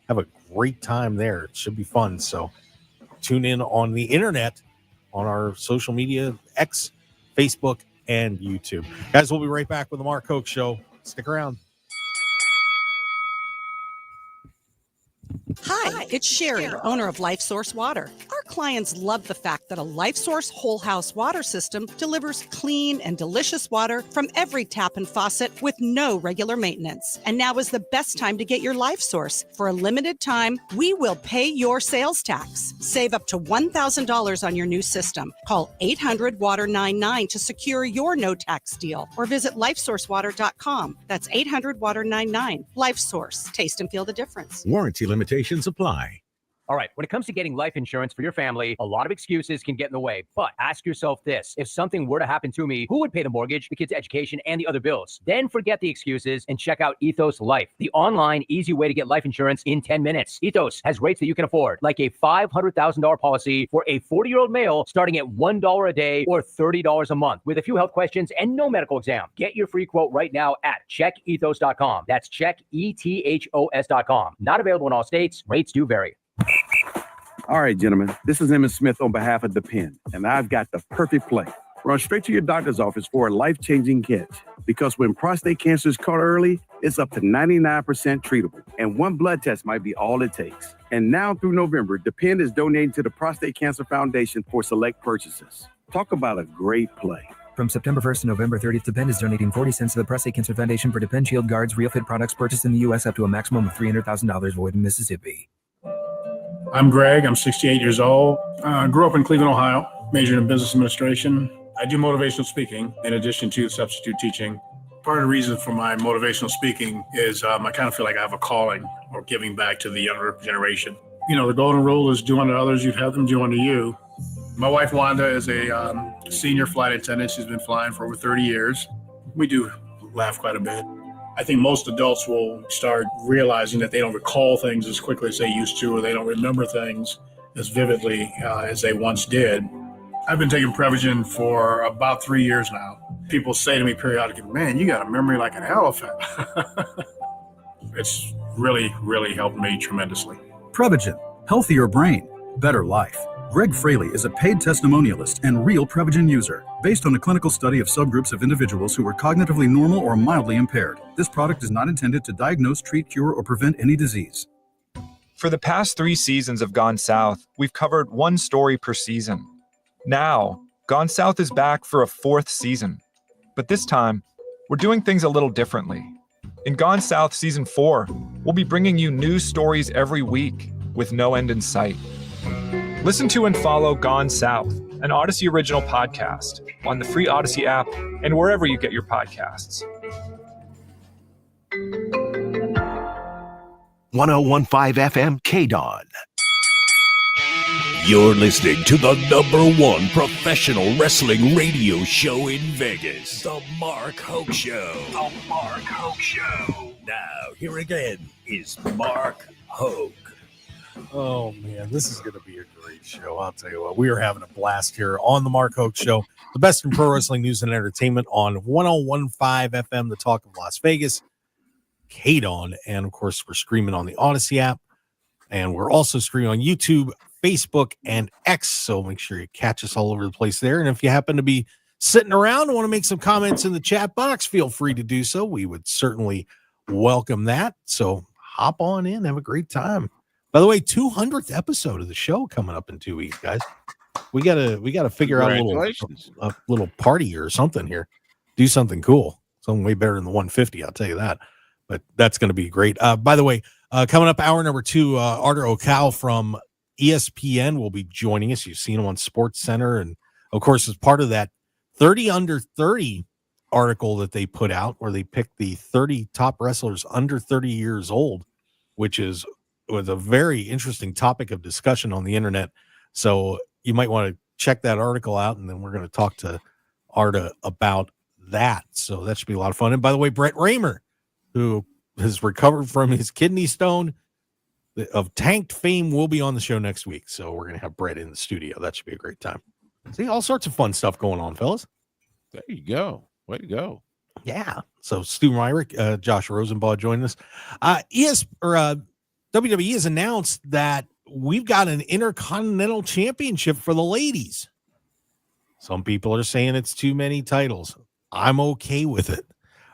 Speaker 2: have a great time there. It should be fun. So tune in on the internet, on our social media, X, Facebook, and YouTube. Guys, we'll be right back with the Mark Hoke Show. Stick around.
Speaker 9: Hi, it's Sherry, owner of Life Source Water. Our clients love the fact that a Life Source whole house water system delivers clean and delicious water from every tap and faucet with no regular maintenance. And now is the best time to get your Life Source. For a limited time, we will pay your sales tax. Save up to $1,000 on your new system. Call 800-WATER-99 to secure your no tax deal, or visit lifesourcewater.com. That's 800-WATER-99. Life Source. Taste and feel the difference.
Speaker 10: Warranty limitations apply.
Speaker 11: All right, when it comes to getting life insurance for your family, a lot of excuses can get in the way. But ask yourself this: if something were to happen to me, who would pay the mortgage, the kids' education, and the other bills? Then forget the excuses and check out Ethos Life, the online, easy way to get life insurance in 10 minutes. Ethos has rates that you can afford, like a $500,000 policy for a 40-year-old male starting at $1 a day or $30 a month, with a few health questions and no medical exam. Get your free quote right now at checkethos.com. That's checkethos.com. Not available in all states. Rates do vary.
Speaker 12: All right, gentlemen, this is Emmett Smith on behalf of The Pen, and I've got the perfect play. Run straight to your doctor's office for a life-changing catch, because when prostate cancer is caught early, it's up to 99% treatable, and one blood test might be all it takes. And now through November, The Pen is donating to the Prostate Cancer Foundation for select purchases. Talk about a great play.
Speaker 13: From September 1st to November 30th, Depend is donating 40 cents to the Prostate Cancer Foundation for Depend Shield Guards Real Fit products purchased in the U.S. up to a maximum of $300,000 void in Mississippi.
Speaker 14: I'm Greg. I'm 68 years old. Grew up in Cleveland, Ohio. Majored in business administration. I do motivational speaking in addition to substitute teaching. Part of the reason for my motivational speaking is I kind of feel like I have a calling or giving back to the younger generation. You know, the golden rule is do unto others, you'd have them do unto you. My wife, Wanda, is a senior flight attendant. She's been flying for over 30 years. We do laugh quite a bit. I think most adults will start realizing that they don't recall things as quickly as they used to, or they don't remember things as vividly as they once did. I've been taking Prevagen for about 3 years now. People say to me periodically, man, you got a memory like an elephant. It's really, really helped me tremendously.
Speaker 15: Prevagen, healthier brain, better life. Greg Fraley is a paid testimonialist and real Prevagen user, based on a clinical study of subgroups of individuals who were cognitively normal or mildly impaired. This product is not intended to diagnose, treat, cure, or prevent any disease.
Speaker 16: For the past 3 seasons of Gone South, we've covered one story per season. Now, Gone South is back for a 4th season. But this time, we're doing things a little differently. In Gone South Season 4, we'll be bringing you new stories every week with no end in sight. Listen to and follow Gone South, an Odyssey original podcast, on the free Odyssey app and wherever you get your podcasts.
Speaker 1: 1015 FM KDAWN. You're listening to the #1 professional wrestling radio show in Vegas, The Mark Hoke Show. The Mark Hoke Show. Now, here again is Mark Hoke.
Speaker 2: Oh, man, this is going to be a great show. I'll tell you what, we are having a blast here on the Mark Hoke Show, the best in pro wrestling news and entertainment on 1015 FM, the talk of Las Vegas, KDAWN, and, of course, we're streaming on the Odyssey app, and we're also streaming on YouTube, Facebook, and X, so make sure you catch us all over the place there. And if you happen to be sitting around and want to make some comments in the chat box, feel free to do so. We would certainly welcome that. So hop on in, have a great time. By the way, 200th episode of the show coming up in 2 weeks, guys. We gotta figure out a little party or something here. Do something cool. Something way better than the 150, I'll tell you that. But that's going to be great. By the way, coming up hour number 2, Arda Ocal from ESPN will be joining us. You've seen him on Sports Center, and of course, as part of that 30 under 30 article that they put out, where they picked the 30 top wrestlers under 30 years old, which was a very interesting topic of discussion on the internet. So you might want to check that article out, and then we're going to talk to Arda about that. So that should be a lot of fun. And by the way, Brett Raymer, who has recovered from his kidney stone of Tanked fame, will be on the show next week. So we're going to have Brett in the studio. That should be a great time. See, all sorts of fun stuff going on, fellas.
Speaker 3: There you go. Way to go.
Speaker 2: Yeah. So Stu Myrick, Josh Rosenbaum joined us. WWE has announced that we've got an Intercontinental Championship for the ladies. Some people are saying it's too many titles. I'm okay with it.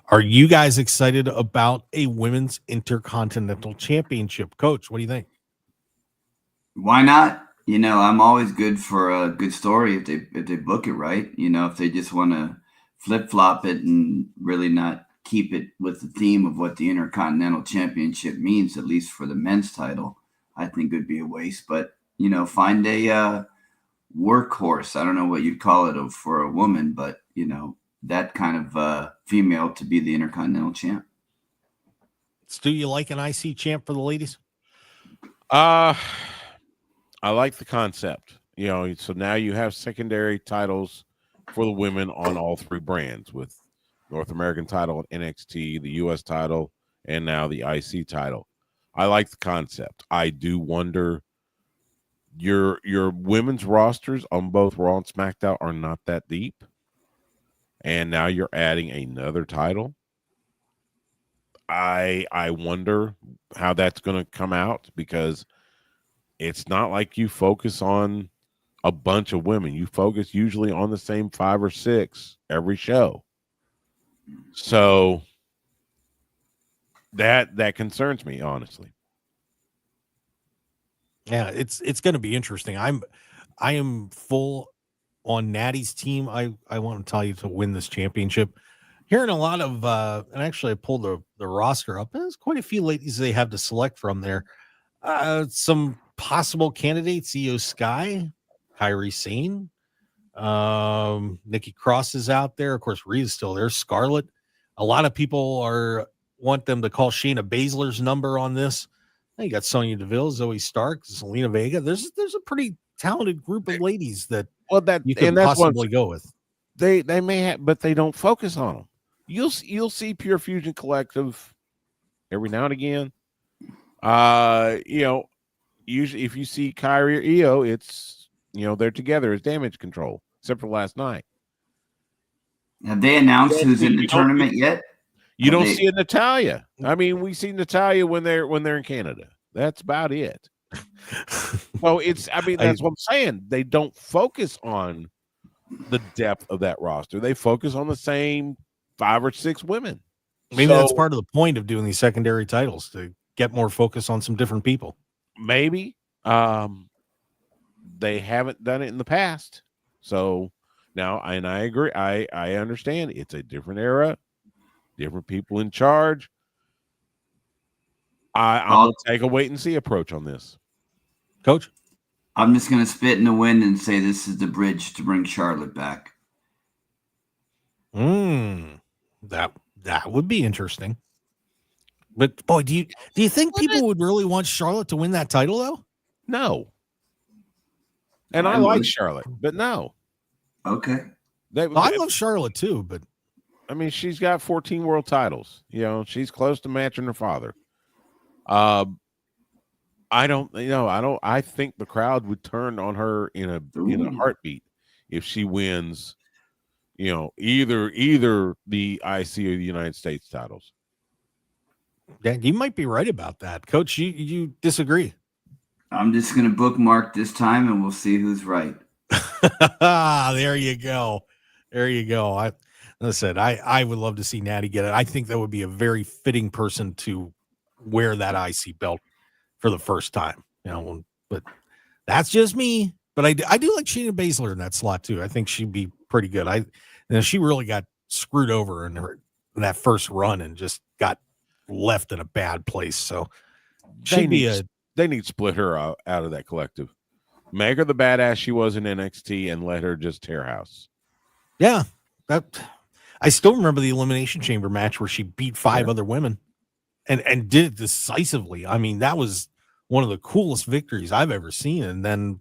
Speaker 2: Are you guys excited about a women's Intercontinental Championship? Coach, what do you think?
Speaker 4: Why not? You know, I'm always good for a good story if they book it right. You know, if they just want to flip-flop it and really not keep it with the theme of what the Intercontinental Championship means, at least for the men's title, I think it would be a waste. But, you know, find a workhorse. I don't know what you'd call it for a woman, but, you know, that kind of female to be the Intercontinental champ.
Speaker 2: Do you like an IC champ for the ladies?
Speaker 3: I like the concept. You know, so now you have secondary titles for the women on all 3 brands, with North American title, NXT, the US title, and now the IC title. I like the concept. I do wonder, your women's rosters on both Raw and SmackDown are not that deep. And now you're adding another title. I wonder how that's going to come out, because it's not like you focus on a bunch of women. You focus usually on the same 5 or 6 every show. So that concerns me, honestly.
Speaker 2: Yeah, it's going to be interesting. I am full on Natty's team. I want to tell you to win this championship. Hearing a lot of, and actually I pulled the roster up. There's quite a few ladies they have to select from there. Some possible candidates: Io Sky, Kairi Sane, Nikki Cross is out there. Of course, Rhea's still there. Scarlett. A lot of people want them to call Shayna Baszler's number on this. You got Sonya Deville, Zoe Stark, Selena Vega. There's a pretty talented group of ladies that you could possibly go with.
Speaker 3: They may have, but they don't focus on them. You'll see Pure Fusion Collective every now and again. Usually if you see Kyrie or Io, it's they're together as Damage Control, except for last night.
Speaker 4: Have they announced who's in the tournament yet?
Speaker 3: You don't see a Natalya. I mean, we see Natalya when they're in Canada. That's about it. So that's what I'm saying. They don't focus on the depth of that roster. They focus on the same 5 or 6 women.
Speaker 2: Maybe that's part of the point of doing these secondary titles, to get more focus on some different people.
Speaker 3: Maybe. They haven't done it in the past. So now, and I agree. I understand it's a different era, different people in charge. I'll take a wait and see approach on this.
Speaker 2: Coach?
Speaker 4: I'm just going to spit in the wind and say this is the bridge to bring Charlotte back.
Speaker 2: That would be interesting. But boy, do you think people would really want Charlotte to win that title though?
Speaker 3: No. And I like Charlotte, but no.
Speaker 4: Okay.
Speaker 2: I love Charlotte too, but
Speaker 3: I mean, she's got 14 world titles. She's close to matching her father. I think the crowd would turn on her in a heartbeat if she wins, either the IC or the United States titles.
Speaker 2: Yeah, you might be right about that. Coach, you disagree.
Speaker 4: I'm just going to bookmark this time and we'll see who's right.
Speaker 2: There you go. I would love to see Natty get it. I think that would be a very fitting person to wear that IC belt for the first time, but that's just me. But I do like Shayna Baszler in that slot too. I think she'd be pretty good. She really got screwed over in that first run and just got left in a bad place. So
Speaker 3: they need to split her out of that collective. Make her the badass she was in NXT and let her just tear house.
Speaker 2: Yeah. I still remember the Elimination Chamber match where she beat 5 other women and did it decisively. I mean, that was one of the coolest victories I've ever seen. And then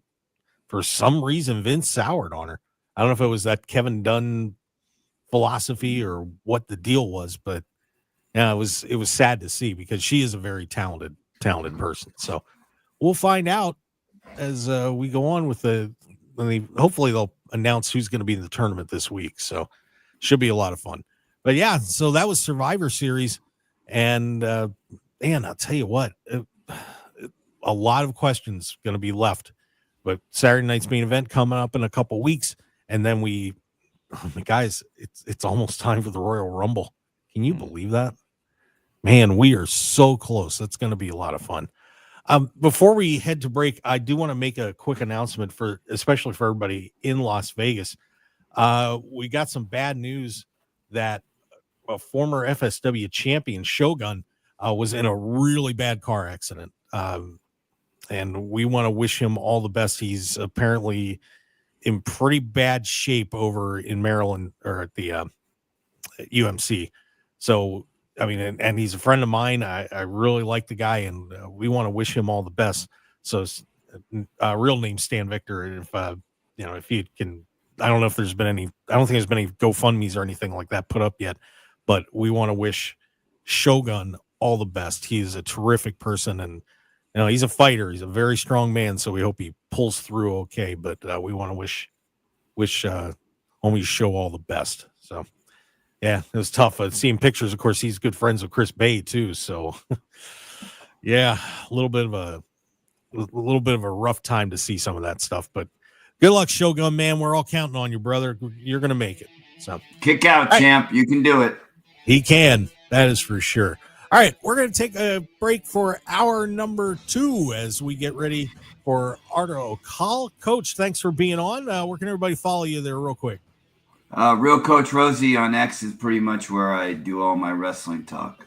Speaker 2: for some reason, Vince soured on her. I don't know if it was that Kevin Dunn philosophy or what the deal was, but yeah, it was sad to see because she is a very talented person. So we'll find out as we go on with hopefully they'll announce who's going to be in the tournament this week. So should be a lot of fun. But yeah, so that was Survivor Series. And man, I'll tell you what, a lot of questions going to be left. But Saturday night's main event coming up in a couple weeks. And then guys, it's almost time for the Royal Rumble. Can you believe that? Man, we are so close. That's going to be a lot of fun. Before we head to break, I do want to make a quick announcement especially for everybody in Las Vegas. We got some bad news that a former FSW champion, Shogun, was in a really bad car accident. And we want to wish him all the best. He's apparently in pretty bad shape over in Maryland or at the UMC. So, I mean, and he's a friend of mine. I really like the guy, and we want to wish him all the best. So, real name Stan Victor. If you can, I don't know if there's been any. I don't think there's been any GoFundMe's or anything like that put up yet. But we want to wish Shogun all the best. He's a terrific person, and he's a fighter. He's a very strong man. So we hope he pulls through okay. But we want to wish homie Show all the best. So. Yeah, it was tough. Seeing pictures, of course, he's good friends with Chris Bay too. So, yeah, a little bit of a rough time to see some of that stuff. But good luck, Shogun, man. We're all counting on you, brother. You're gonna make it. So,
Speaker 4: kick out, champ. You can do it.
Speaker 2: He can. That is for sure. All right, we're gonna take a break for hour number 2 as we get ready for Arda Ocal. Coach, thanks for being on. Where can everybody follow you there real quick?
Speaker 4: Real Coach Rosey on X is pretty much where I do all my wrestling talk.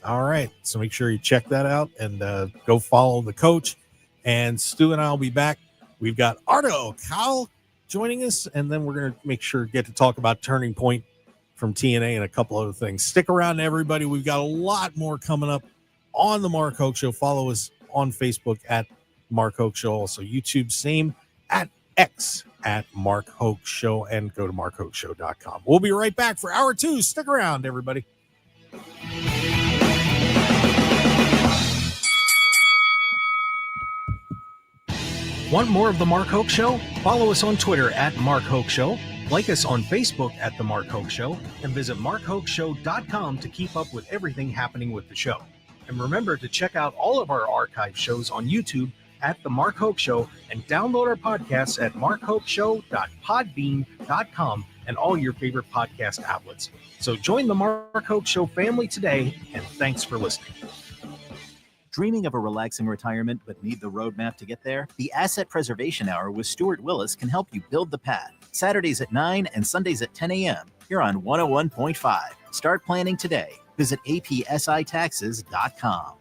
Speaker 2: All right. So make sure you check that out and go follow the coach. And Stu and I will be back. We've got Arda Ocal joining us, and then we're going to make sure to get to talk about Turning Point from TNA and a couple other things. Stick around, everybody. We've got a lot more coming up on the Mark Hoke Show. Follow us on Facebook at Mark Hoke Show. Also YouTube, same at X at Mark Hoke Show, and go to markhokeshow.com. We'll be right back for hour 2. Stick around, everybody.
Speaker 5: Want more of The Mark Hoke Show? Follow us on Twitter at Mark Hoke Show, like us on Facebook at The Mark Hoke Show, and visit markhokeshow.com to keep up with everything happening with the show. And remember to check out all of our archive shows on YouTube at The Mark Hoke Show, and download our podcasts at markhokeshow.podbean.com and all your favorite podcast outlets. So join the Mark Hoke Show family today, and thanks for listening.
Speaker 17: Dreaming of a relaxing retirement but need the roadmap to get there? The Asset Preservation Hour with Stuart Willis can help you build the path. Saturdays at 9 and Sundays at 10 a.m. Here on 101.5. Start planning today. Visit apsitaxes.com.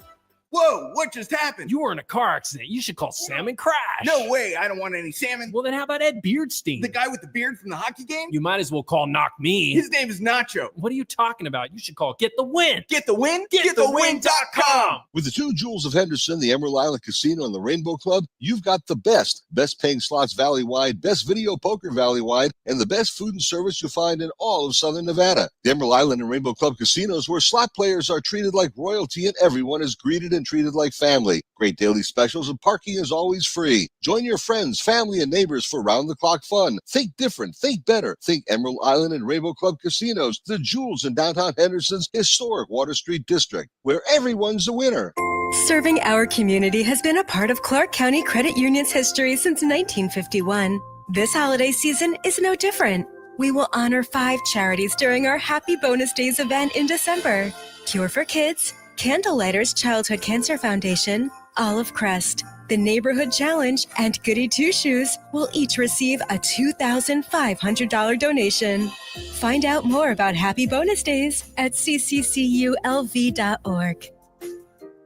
Speaker 18: Whoa, what just happened?
Speaker 19: You were in a car accident. You should call Salmon Crash.
Speaker 18: No way, I don't want any salmon.
Speaker 19: Well, then how about Ed Beardstein?
Speaker 18: The guy with the beard from the hockey game?
Speaker 19: You might as well call Knock Me.
Speaker 18: His name is Nacho.
Speaker 19: What are you talking about? You should call Get the Win.
Speaker 18: Get the Win? GetTheWin.com.
Speaker 20: With the 2 Jewels of Henderson, the Emerald Island Casino, and the Rainbow Club, you've got the best paying slots valley-wide, best video poker valley-wide, and the best food and service you'll find in all of Southern Nevada. The Emerald Island and Rainbow Club casinos, where slot players are treated like royalty and everyone is greeted and treated like family. Great daily specials and parking is always free. Join your friends, family, and neighbors for round-the-clock fun. Think different. Think better. Think Emerald Island and Rainbow Club Casinos, the jewels in downtown Henderson's historic Water Street District, where everyone's a winner.
Speaker 21: Serving our community has been a part of Clark County Credit Union's history since 1951. This holiday season is no different. We will honor 5 charities during our Happy Bonus Days event in December. Cure for Kids, Candlelighters Childhood Cancer Foundation, Olive Crest, the Neighborhood Challenge, and Goody Two Shoes will each receive a $2,500 donation. Find out more about Happy Bonus Days at ccculv.org.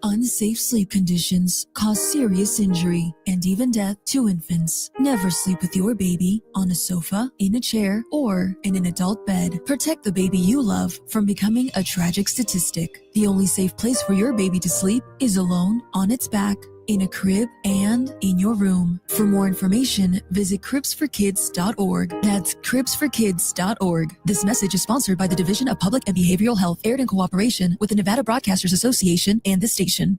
Speaker 22: Unsafe sleep conditions cause serious injury and even death to infants. Never sleep with your baby on a sofa, in a chair, or in an adult bed. Protect the baby you love from becoming a tragic statistic. The only safe place for your baby to sleep is alone, on its back, in a crib, and in your room. For more information, visit cribsforkids.org. That's cribsforkids.org. This message is sponsored by the Division of Public and Behavioral Health, aired in cooperation with the Nevada Broadcasters Association and this station.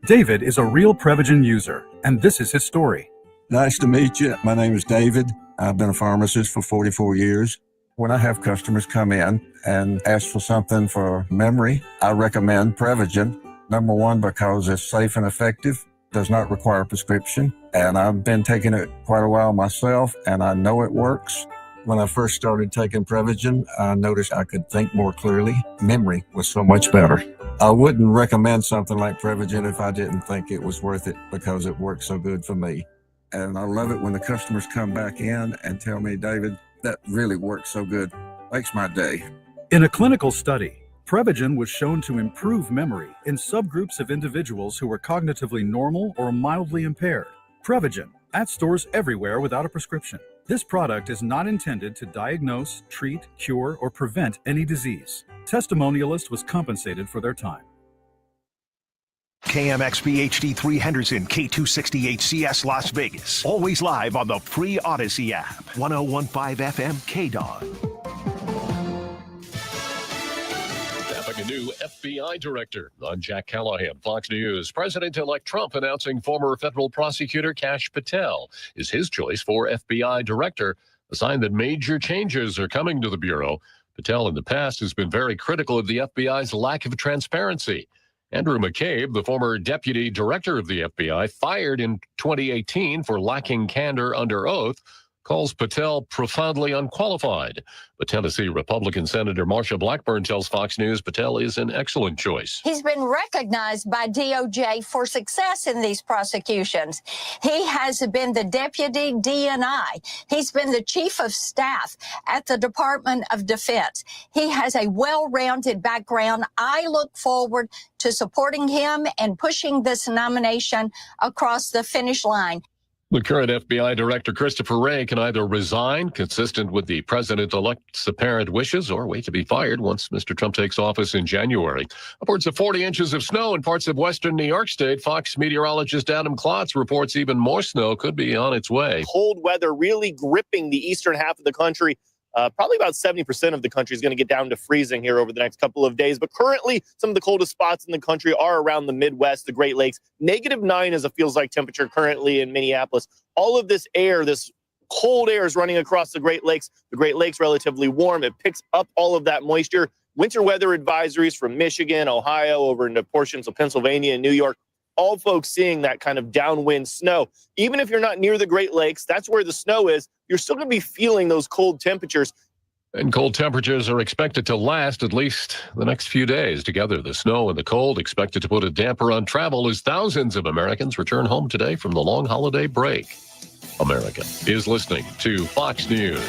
Speaker 15: David is a real Prevagen user, and this is his story.
Speaker 23: Nice to meet you. My name is David. I've been a pharmacist for 44 years. When I have customers come in and ask for something for memory, I recommend Prevagen. Number one, because it's safe and effective, does not require a prescription, and I've been taking it quite a while myself, and I know it works. When I first started taking Prevagen, I noticed I could think more clearly. Memory was so much better. I wouldn't recommend something like Prevagen if I didn't think it was worth it, because it works so good for me. And I love it when the customers come back in and tell me, David, that really works so good. Makes my day.
Speaker 15: In a clinical study, Prevagen was shown to improve memory in subgroups of individuals who were cognitively normal or mildly impaired. Prevagen, at stores everywhere without a prescription. This product is not intended to diagnose, treat, cure, or prevent any disease. Testimonialist was compensated for their time.
Speaker 24: KMXP HD3 Henderson, K268CS Las Vegas. Always live on the free Odyssey app. 1015 FM KDAWN.
Speaker 25: A new FBI director. I'm Jack Callahan, Fox News. President-elect Trump announcing former federal prosecutor Kash Patel is his choice for FBI director, a sign that major changes are coming to the Bureau. Patel in the past has been very critical of the FBI's lack of transparency. Andrew McCabe, the former deputy director of the FBI, fired in 2018 for lacking candor under oath, calls Patel profoundly unqualified. But Tennessee Republican Senator Marsha Blackburn tells Fox News Patel is an excellent choice.
Speaker 6: He's been recognized by DOJ for success in these prosecutions. He has been the deputy DNI. He's been the chief of staff at the Department of Defense. He has a well-rounded background. I look forward to supporting him and pushing this nomination across the finish line.
Speaker 25: The current FBI Director Christopher Wray can either resign, consistent with the president-elect's apparent wishes, or wait to be fired once Mr. Trump takes office in January. Upwards of 40 inches of snow in parts of western New York State. Fox meteorologist Adam Klotz reports even more snow could be on its way.
Speaker 7: Cold weather really gripping the eastern half of the country. Probably about 70% of the country is going to get down to freezing here over the next couple of days. But currently, some of the coldest spots in the country are around the Midwest, the Great Lakes. -9 is a feels-like temperature currently in Minneapolis. All of this air, this cold air is running across the Great Lakes. The Great Lakes relatively warm. It picks up all of that moisture. Winter weather advisories from Michigan, Ohio, over into portions of Pennsylvania and New York. All folks seeing that kind of downwind snow. Even if you're not near the Great Lakes, that's where the snow is, you're still going to be feeling those cold temperatures.
Speaker 25: And cold temperatures are expected to last at least the next few days. Together, the snow and the cold expected to put a damper on travel as thousands of Americans return home today from the long holiday break. America is listening to Fox News.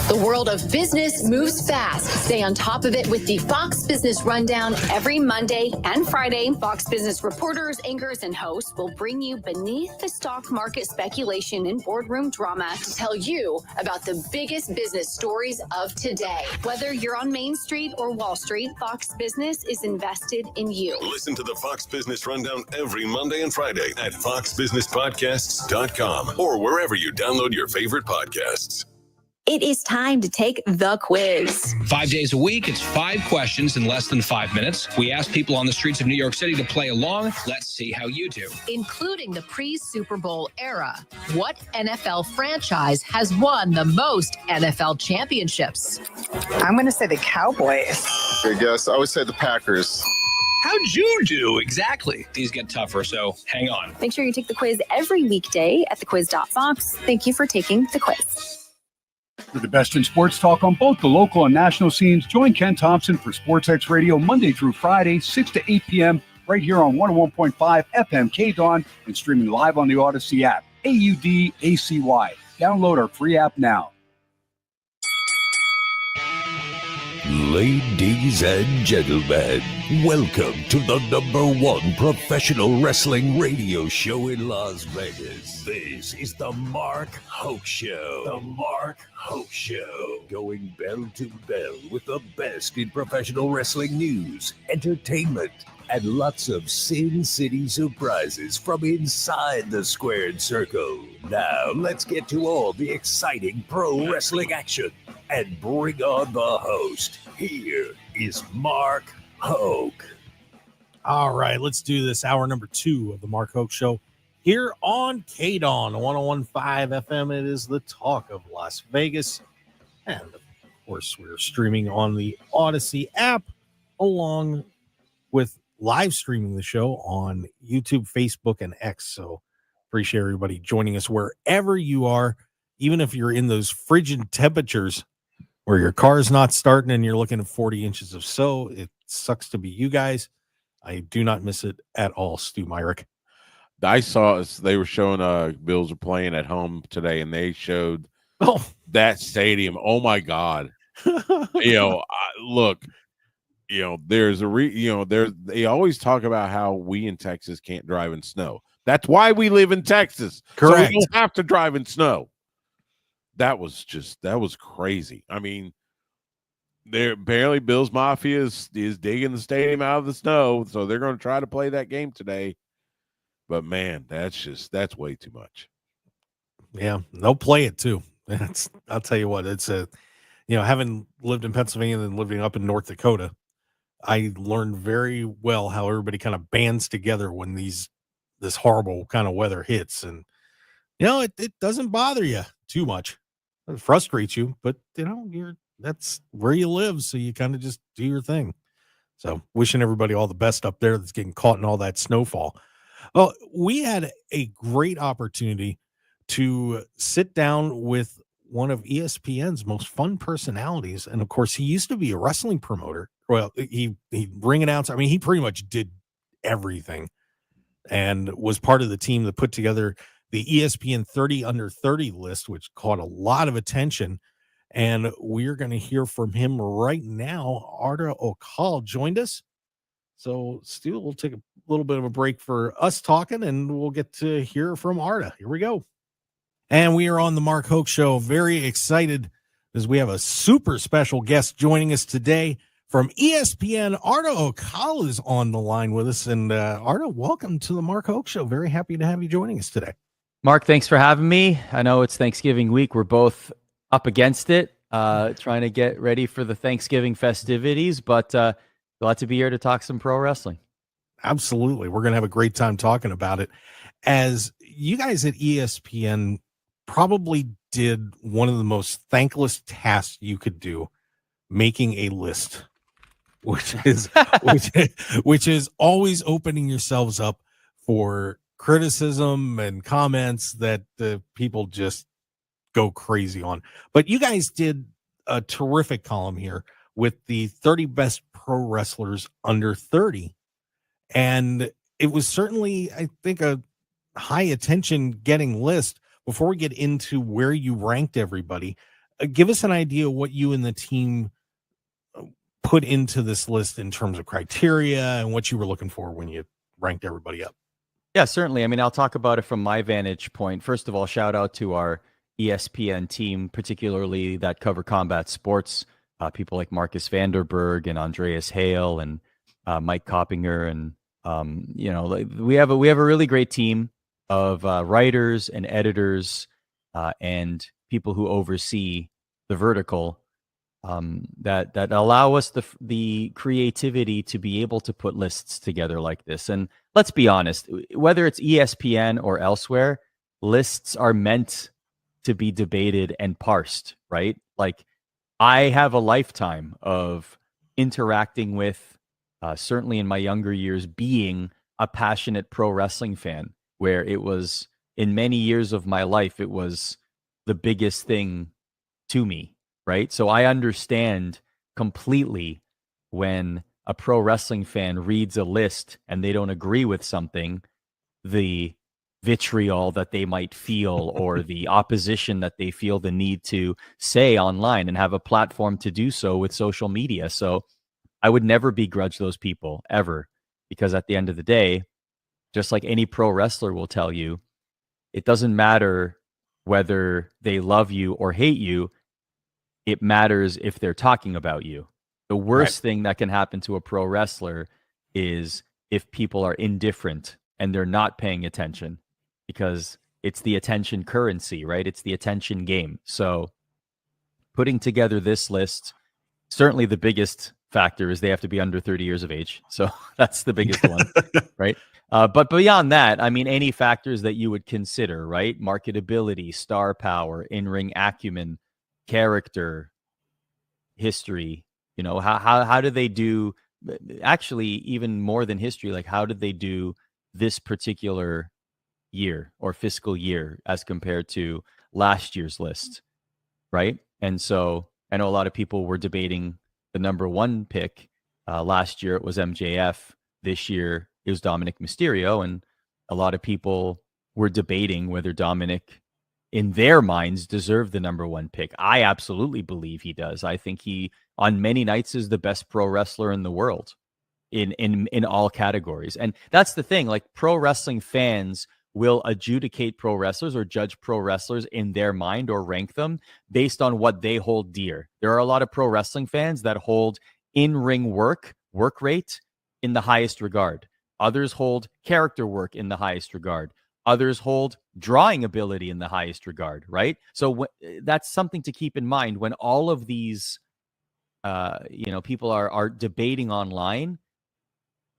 Speaker 8: The world of business moves fast. Stay on top of it with the Fox Business Rundown every Monday and Friday. Fox Business reporters, anchors, and hosts will bring you beneath the stock market speculation and boardroom drama to tell you about the biggest business stories of today. Whether you're on Main Street or Wall Street, Fox Business is invested in you.
Speaker 9: Listen to the Fox Business Rundown every Monday and Friday at foxbusinesspodcasts.com or wherever you download your favorite podcasts.
Speaker 8: It is time to take the quiz.
Speaker 10: 5 days a week, it's 5 questions in less than 5 minutes. We ask people on the streets of New York City to play along. Let's see how you do.
Speaker 8: Including the pre-Super Bowl era. What NFL franchise has won the most NFL championships?
Speaker 26: I'm going to say the Cowboys.
Speaker 27: Good guess. I would say the Packers.
Speaker 10: How'd you do? Exactly. These get tougher, so hang on.
Speaker 8: Make sure you take the quiz every weekday at thequiz.fox. Thank you for taking the quiz.
Speaker 28: For the best in sports talk on both the local and national scenes, join Ken Thompson for SportsX Radio Monday through Friday, 6 to 8 p.m. right here on 101.5 FM KDAWN and streaming live on the Odyssey app. AUDACY. Download our free app now.
Speaker 1: Ladies and gentlemen, welcome to the #1 professional wrestling radio show in Las Vegas. This is the Mark Hoke Show. The Mark Hoke Show. Going bell to bell with the best in professional wrestling news, entertainment, and lots of Sin City surprises from inside the squared circle. Now, let's get to all the exciting pro wrestling action and bring on the host. Here is Mark Hoke.
Speaker 2: All right, let's do this. Hour number 2 of the Mark Hoke Show here on KDAWN 101.5 FM. It is the talk of Las Vegas. And, of course, we're streaming on the Odyssey app along with live streaming the show on YouTube, Facebook, and X. So appreciate everybody joining us wherever you are, even if you're in those frigid temperatures where your car's not starting and you're looking at 40 inches of snow. It sucks to be you guys. I do not miss it at all, Stu Myrick.
Speaker 3: I saw they were showing Bills are playing at home today, and they showed that stadium. Oh my God. Look, there's they always talk about how we in Texas can't drive in snow. That's why we live in Texas.
Speaker 2: Correct.
Speaker 3: So we don't have to drive in snow. That was crazy. I mean, apparently Bills Mafia is digging the stadium out of the snow, so they're going to try to play that game today. But man, that's way too much.
Speaker 2: Yeah, they'll play it too. I'll tell you what, it's having lived in Pennsylvania and living up in North Dakota, I learned very well how everybody kind of bands together when this horrible kind of weather hits, and it doesn't bother you too much. It frustrates you, but that's where you live, so you kind of just do your thing. So wishing everybody all the best up there that's getting caught in all that snowfall. Well, we had a great opportunity to sit down with one of ESPN's most fun personalities. And of course, he used to be a wrestling promoter. Well, he ring announcer. I mean, he pretty much did everything and was part of the team that put together the ESPN 30 under 30 list, which caught a lot of attention. And we're going to hear from him right now. Arda Ocal joined us. So, Stu, we'll take a little bit of a break for us talking, and we'll get to hear from Arda. Here we go. And we are on the Mark Hoke Show. Very excited as we have a super special guest joining us today from ESPN. Arda Ocal is on the line with us. And Arda, welcome to the Mark Hoke Show. Very happy to have you joining us today.
Speaker 4: Mark, thanks for having me. I know it's Thanksgiving week. We're both up against it, trying to get ready for the Thanksgiving festivities, but glad to be here to talk some pro wrestling.
Speaker 2: Absolutely. We're going to have a great time talking about it. As you guys at ESPN probably did one of the most thankless tasks you could do, making a list, which is always opening yourselves up for criticism and comments that the people just go crazy on. But you guys did a terrific column here with the 30 best pro wrestlers under 30. And it was certainly, I think, a high attention getting list. Before we get into where you ranked everybody, give us an idea of what you and the team put into this list in terms of criteria and what you were looking for when you ranked everybody up.
Speaker 4: Yeah, certainly. I mean, I'll talk about it from my vantage point. First of all, shout out to our ESPN team, particularly that cover combat sports. People like Marcus Vanderberg and Andreas Hale and Mike Coppinger, and we have a really great team of writers and editors and people who oversee the vertical that allow us the creativity to be able to put lists together like this. And let's be honest, whether it's ESPN or elsewhere, lists are meant to be debated and parsed, right? Like, I have a lifetime of interacting with, certainly in my younger years, being a passionate pro wrestling fan, where it was, in many years of my life, it was the biggest thing to me, right? So I understand completely when a pro wrestling fan reads a list and they don't agree with something, the vitriol that they might feel or the opposition that they feel the need to say online and have a platform to do so with social media. So I would never begrudge those people ever, because at the end of the day, just like any pro wrestler will tell you, it doesn't matter whether they love you or hate you. It matters if they're talking about you. The worst thing that can happen to a pro wrestler is if people are indifferent and they're not paying attention, because it's the attention currency, right? It's the attention game. So putting together this list, certainly the biggest factor is they have to be under 30 years of age. So that's the biggest one, right? But beyond that, I mean, any factors that you would consider, right? Marketability, star power, in-ring acumen, character, history, how do they do, actually, even more than history, like how did they do this particular year or fiscal year as compared to last year's list, right? And so I know a lot of people were debating the number one pick. Last year it was MJF. This year it was Dominic Mysterio, and a lot of people were debating whether Dominic, in their minds, deserved the number one pick. I absolutely believe he does. I think he, on many nights, is the best pro wrestler in the world in all categories. And that's the thing, like, pro wrestling fans will adjudicate pro wrestlers or judge pro wrestlers in their mind or rank them based on what they hold dear. There are a lot of pro wrestling fans that hold in-ring work rate in the highest regard. Others hold character work in the highest regard. Others hold drawing ability in the highest regard, right? So that's something to keep in mind when all of these people are debating online.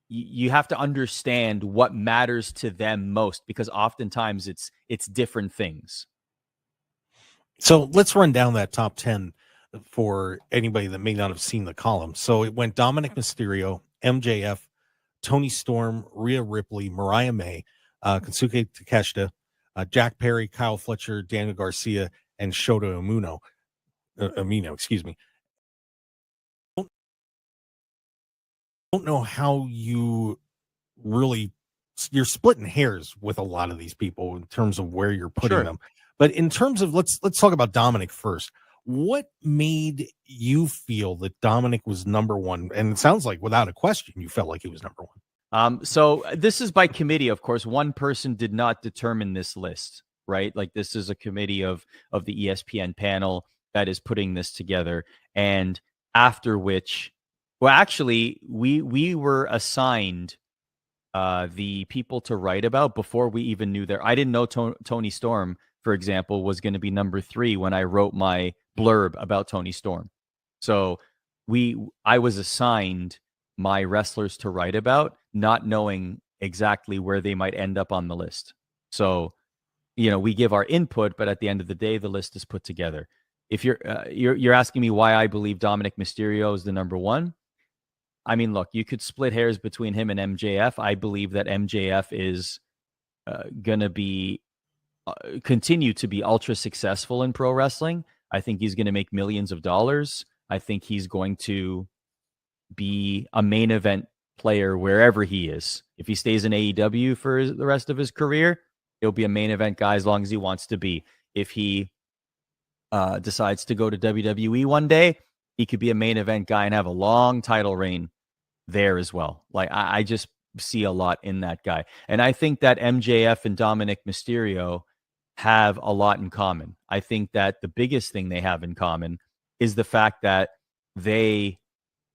Speaker 4: You have to understand what matters to them most, because oftentimes it's different things.
Speaker 2: So let's run down that top 10 for anybody that may not have seen the column. So it went Dominic Mysterio, MJF, Tony Storm, Rhea Ripley, Mariah May, Kensuke Takeshita, Jack Perry, Kyle Fletcher, Daniel Garcia, and Shota Umino, excuse me. Don't know how you're splitting hairs with a lot of these people in terms of where you're putting them. But in terms of, let's talk about Dominic first. What made you feel that Dominic was number one? And it sounds like without a question, you felt like he was number one.
Speaker 4: So this is by committee, of course. One person did not determine this list, right? Like this is a committee of the ESPN panel that is putting this together. And after which, well, actually, we were assigned the people to write about before we even knew I didn't know Tony Storm, for example, was going to be number 3 when I wrote my blurb about Tony Storm. So I was assigned my wrestlers to write about, not knowing exactly where they might end up on the list. So, we give our input, but at the end of the day, the list is put together. If you're asking me why I believe Dominic Mysterio is the number one, I mean, look, you could split hairs between him and MJF. I believe that MJF is going to continue to be ultra successful in pro wrestling. I think he's going to make millions of dollars. I think he's going to be a main event player wherever he is. If he stays in AEW for the rest of his career, he'll be a main event guy as long as he wants to be. If he decides to go to WWE one day, he could be a main event guy and have a long title reign there as well. Like I just see a lot in that guy. And I think that MJF and Dominic Mysterio have a lot in common. I think that the biggest thing they have in common is the fact that they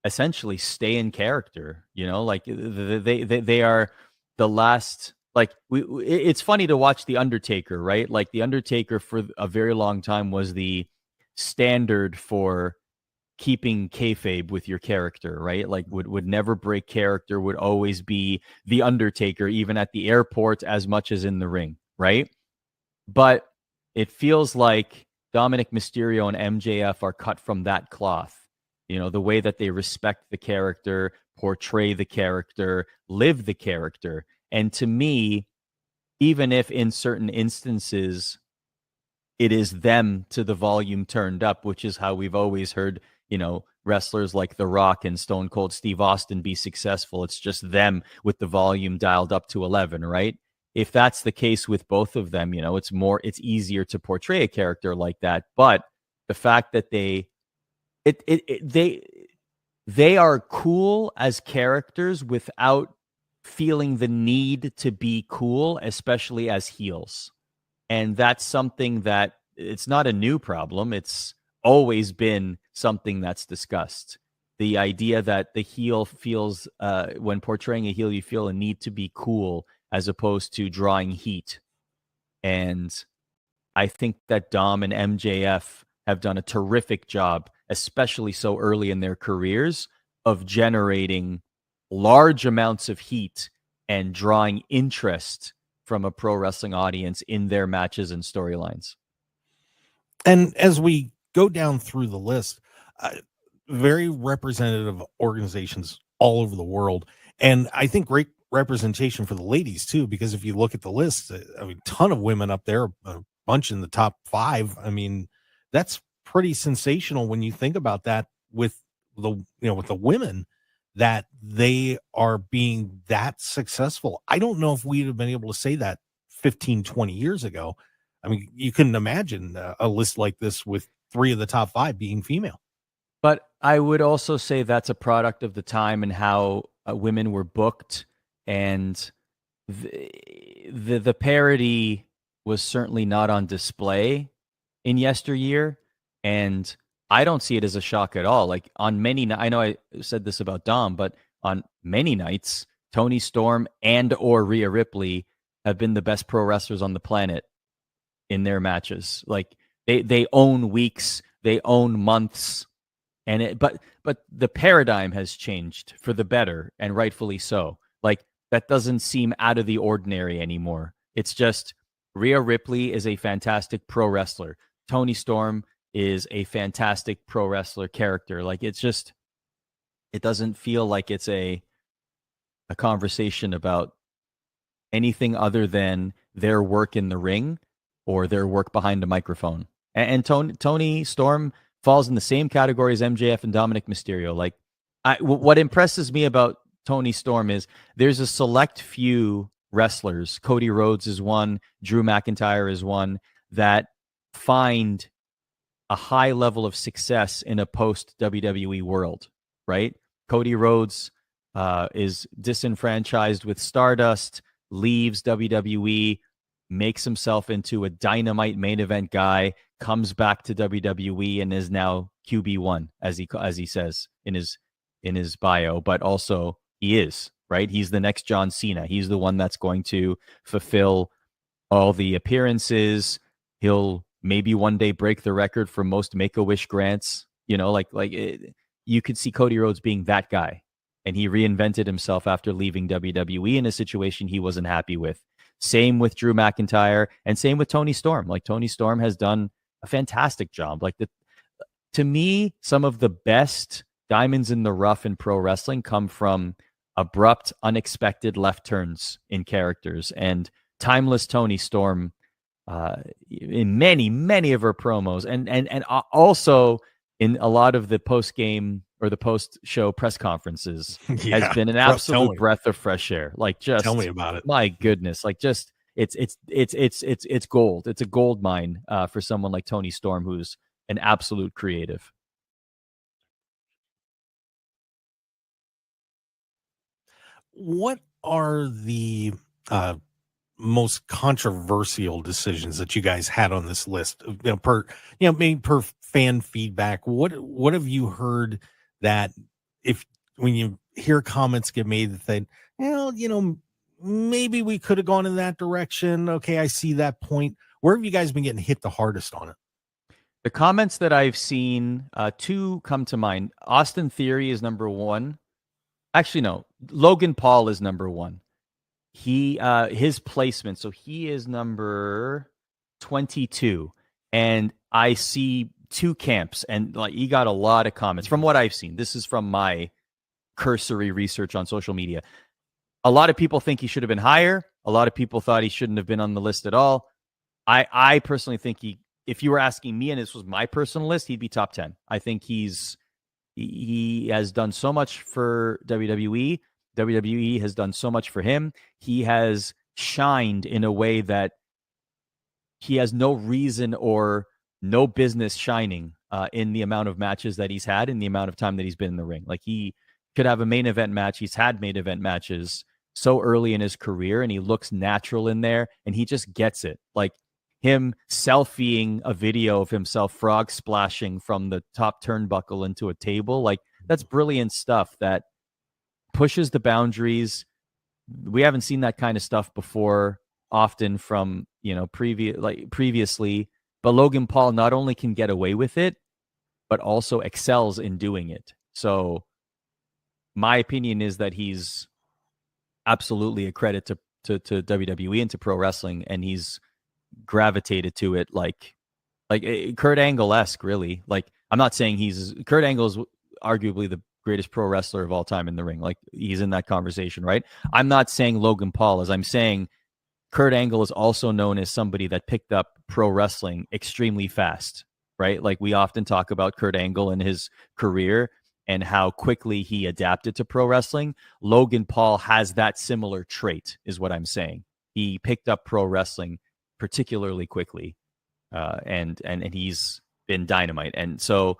Speaker 4: essentially stay in character, like they are the last, like it's funny to watch The Undertaker, right? Like The Undertaker for a very long time was the standard for keeping kayfabe with your character, right? Like would never break character, would always be The Undertaker, even at the airport as much as in the ring, right? But it feels like Dominic Mysterio and MJF are cut from that cloth. The way that they respect the character, portray the character, live the character. And to me, even if in certain instances it is them to the volume turned up, which is how we've always heard, wrestlers like The Rock and Stone Cold Steve Austin be successful. It's just them with the volume dialed up to 11, right? If that's the case with both of them, it's easier to portray a character like that. But the fact that they are cool as characters without feeling the need to be cool, especially as heels. And that's something that it's not a new problem. It's always been something that's discussed. The idea that the heel feels, when portraying a heel, you feel a need to be cool as opposed to drawing heat. And I think that Dom and MJF have done a terrific job, especially so early in their careers, of generating large amounts of heat and drawing interest from a pro wrestling audience in their matches and storylines.
Speaker 2: And as we go down through the list, very representative organizations all over the world. And I think great representation for the ladies too, because if you look at the list, ton of women up there, a bunch in the top 5. I mean, that's pretty sensational when you think about that with the women, that they are being that successful. I don't know if we'd have been able to say that 15, 20 years ago. I mean, you couldn't imagine a list like this with 3 of the top 5 being female.
Speaker 4: But I would also say that's a product of the time and how women were booked, and the parity was certainly not on display in yesteryear. And I don't see it as a shock at all. Like on many, I know I said this about Dom, but on many nights, Tony Storm and or Rhea Ripley have been the best pro wrestlers on the planet in their matches. Like they own weeks, they own months, and but the paradigm has changed for the better, and rightfully so. Like that doesn't seem out of the ordinary anymore. It's just Rhea Ripley is a fantastic pro wrestler. Tony Storm is a fantastic pro wrestler character. Like it doesn't feel like it's a conversation about anything other than their work in the ring or their work behind a microphone. And Tony Storm falls in the same category as MJF and Dominic Mysterio. Like, what impresses me about Tony Storm is there's a select few wrestlers. Cody Rhodes is one. Drew McIntyre is one that find a high level of success in a post WWE world, right? Cody Rhodes is disenfranchised with Stardust, leaves WWE, makes himself into a Dynamite main event guy, comes back to WWE and is now QB1, as he says in his bio, but also he is, right? He's the next John Cena. He's the one that's going to fulfill all the appearances. He'll maybe one day break the record for most Make-A-Wish grants. You know, you could see Cody Rhodes being that guy. And he reinvented himself after leaving WWE in a situation he wasn't happy with. Same with Drew McIntyre and same with Tony Storm. Like, Tony Storm has done a fantastic job. Like, to me, some of the best diamonds in the rough in pro wrestling come from abrupt, unexpected left turns in characters. And timeless Tony Storm, in many of her promos, and also in a lot of the post game or the post show press conferences, has been an absolute breath of fresh air. Like, just
Speaker 2: tell me about it.
Speaker 4: My goodness, like, just it's gold. It's a gold mine for someone like Tony Storm, who's an absolute creative.
Speaker 2: What are the most controversial decisions that you guys had on this list? Maybe per fan feedback. What have you heard that when you hear comments get made that say, well, maybe we could have gone in that direction. Okay, I see that point. Where have you guys been getting hit the hardest on it?
Speaker 4: The comments that I've seen, two come to mind. Austin Theory is number one. Actually, no. Logan Paul is number one. His placement, so he is number 22. And I see two camps, and like, he got a lot of comments from what I've seen. This is from my cursory research on social media. A lot of people think he should have been higher. A lot of people thought he shouldn't have been on the list at all. I personally think if you were asking me, and this was my personal list, he'd be top 10. I think he has done so much for WWE. WWE has done so much for him. He has shined in a way that he has no reason or no business shining in the amount of matches that he's had, in the amount of time that he's been in the ring. Like, he could have a main event match. He's had main event matches so early in his career, and he looks natural in there, and he just gets it. Like, him selfieing a video of himself frog splashing from the top turnbuckle into a table, like, that's brilliant stuff that pushes the boundaries. We haven't seen that kind of stuff before, often from, previously. But Logan Paul not only can get away with it, but also excels in doing it. So my opinion is that he's absolutely a credit to WWE and to pro wrestling, and he's gravitated to it like Kurt Angle-esque, really. Like, I'm not saying Kurt Angle is arguably the greatest pro wrestler of all time in the ring. Like, he's in that conversation, right? I'm not saying Logan Paul is. I'm saying Kurt Angle is also known as somebody that picked up pro wrestling extremely fast, right? Like, we often talk about Kurt Angle and his career and how quickly he adapted to pro wrestling. Logan Paul has that similar trait, is what I'm saying. He picked up pro wrestling particularly quickly, and he's been dynamite. And so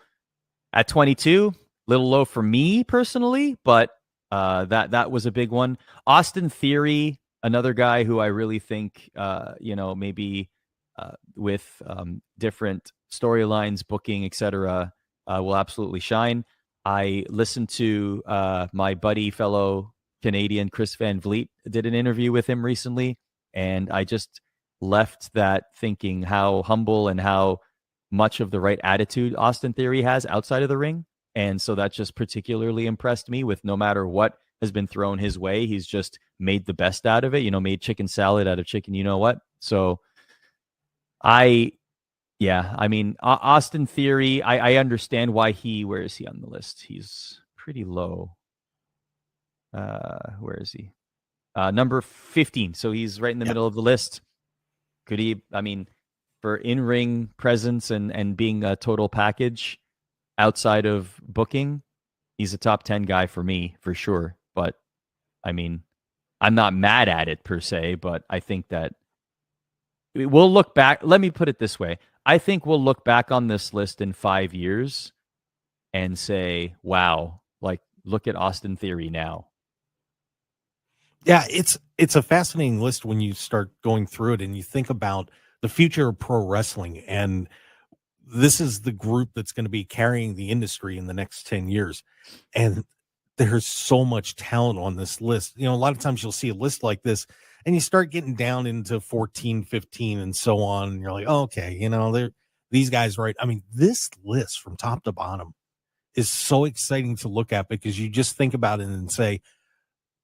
Speaker 4: at 22, little low for me personally, but that was a big one. Austin Theory, another guy who I really think, maybe with different storylines, booking, etc., will absolutely shine. I listened to my buddy, fellow Canadian Chris Van Vliet, did an interview with him recently, and I just left that thinking how humble and how much of the right attitude Austin Theory has outside of the ring. And so that just particularly impressed me. With no matter what has been thrown his way, he's just made the best out of it, made chicken salad out of chicken, So Austin Theory, I understand why where is he on the list? He's pretty low. Where is he? Number 15. So he's right in the middle of the list. Could he, I mean, for in-ring presence and being a total package outside of booking, he's a top 10 guy for me, for sure. But, I mean, I'm not mad at it per se, but I think that we'll look back. Let me put it this way. I think we'll look back on this list in 5 years and say, wow, like, look at Austin Theory now.
Speaker 2: Yeah, it's a fascinating list when you start going through it and you think about the future of pro wrestling. And this is the group that's going to be carrying the industry in the next 10 years. And there's so much talent on this list. You know, a lot of times you'll see a list like this and you start getting down into 14, 15 and so on. And you're like, oh, okay, you know, these guys, right? I mean, this list from top to bottom is so exciting to look at because you just think about it and say,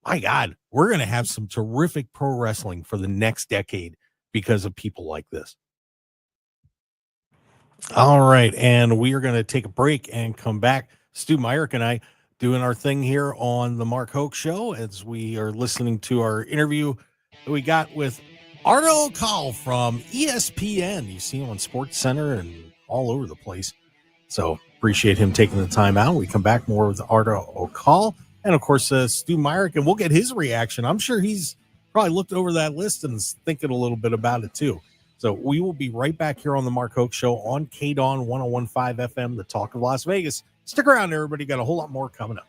Speaker 2: my God, we're going to have some terrific pro wrestling for the next decade because of people like this. All right. And we are going to take a break and come back. Stu, Myrick, and I doing our thing here on the Mark Hoke Show as we are listening to our interview that we got with Arda Ocal from ESPN. You see him on Sports Center and all over the place. So appreciate him taking the time out. We come back more with Arda Ocal. And, of course, Stu Myrick, and we'll get his reaction. I'm sure he's probably looked over that list and is thinking a little bit about it, too. So we will be right back here on the Mark Hoke Show on KDAWN 101.5 FM, the talk of Las Vegas. Stick around, everybody. Got a whole lot more coming up.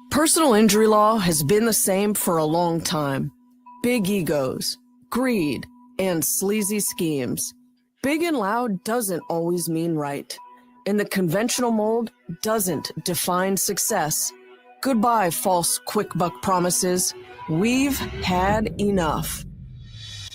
Speaker 5: Personal injury law has been the same for a long time. Big egos, greed, and sleazy schemes. Big and loud doesn't always mean right, and the conventional mold doesn't define success. Goodbye, false quick buck promises. We've had enough.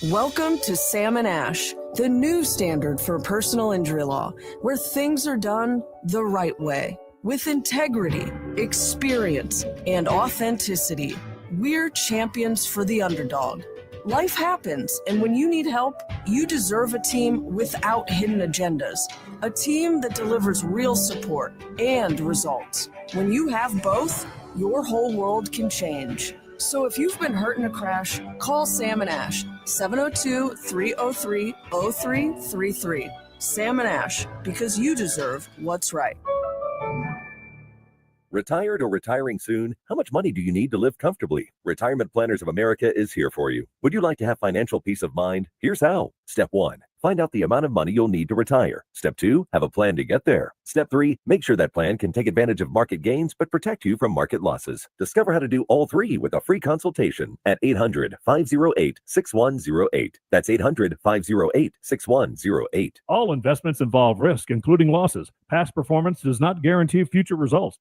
Speaker 5: Welcome to Sam and Ash, the new standard for personal injury law, where things are done the right way, with integrity, experience, and authenticity. We're champions for the underdog. Life happens, and when you need help, you deserve a team without hidden agendas. A team that delivers real support and results. When you have both, your whole world can change. So if you've been hurt in a crash, call Sam and Ash, 702-303-0333. Sam and Ash, because you deserve what's right.
Speaker 11: Retired or retiring soon? How much money do you need to live comfortably? Retirement Planners of America is here for you. Would you like to have financial peace of mind? Here's how. Step 1. Find out the amount of money you'll need to retire. Step 2. Have a plan to get there. Step 3. Make sure that plan can take advantage of market gains but protect you from market losses. Discover how to do all three with a free consultation at 800-508-6108. That's 800-508-6108.
Speaker 12: All investments involve risk, including losses. Past performance does not guarantee future results.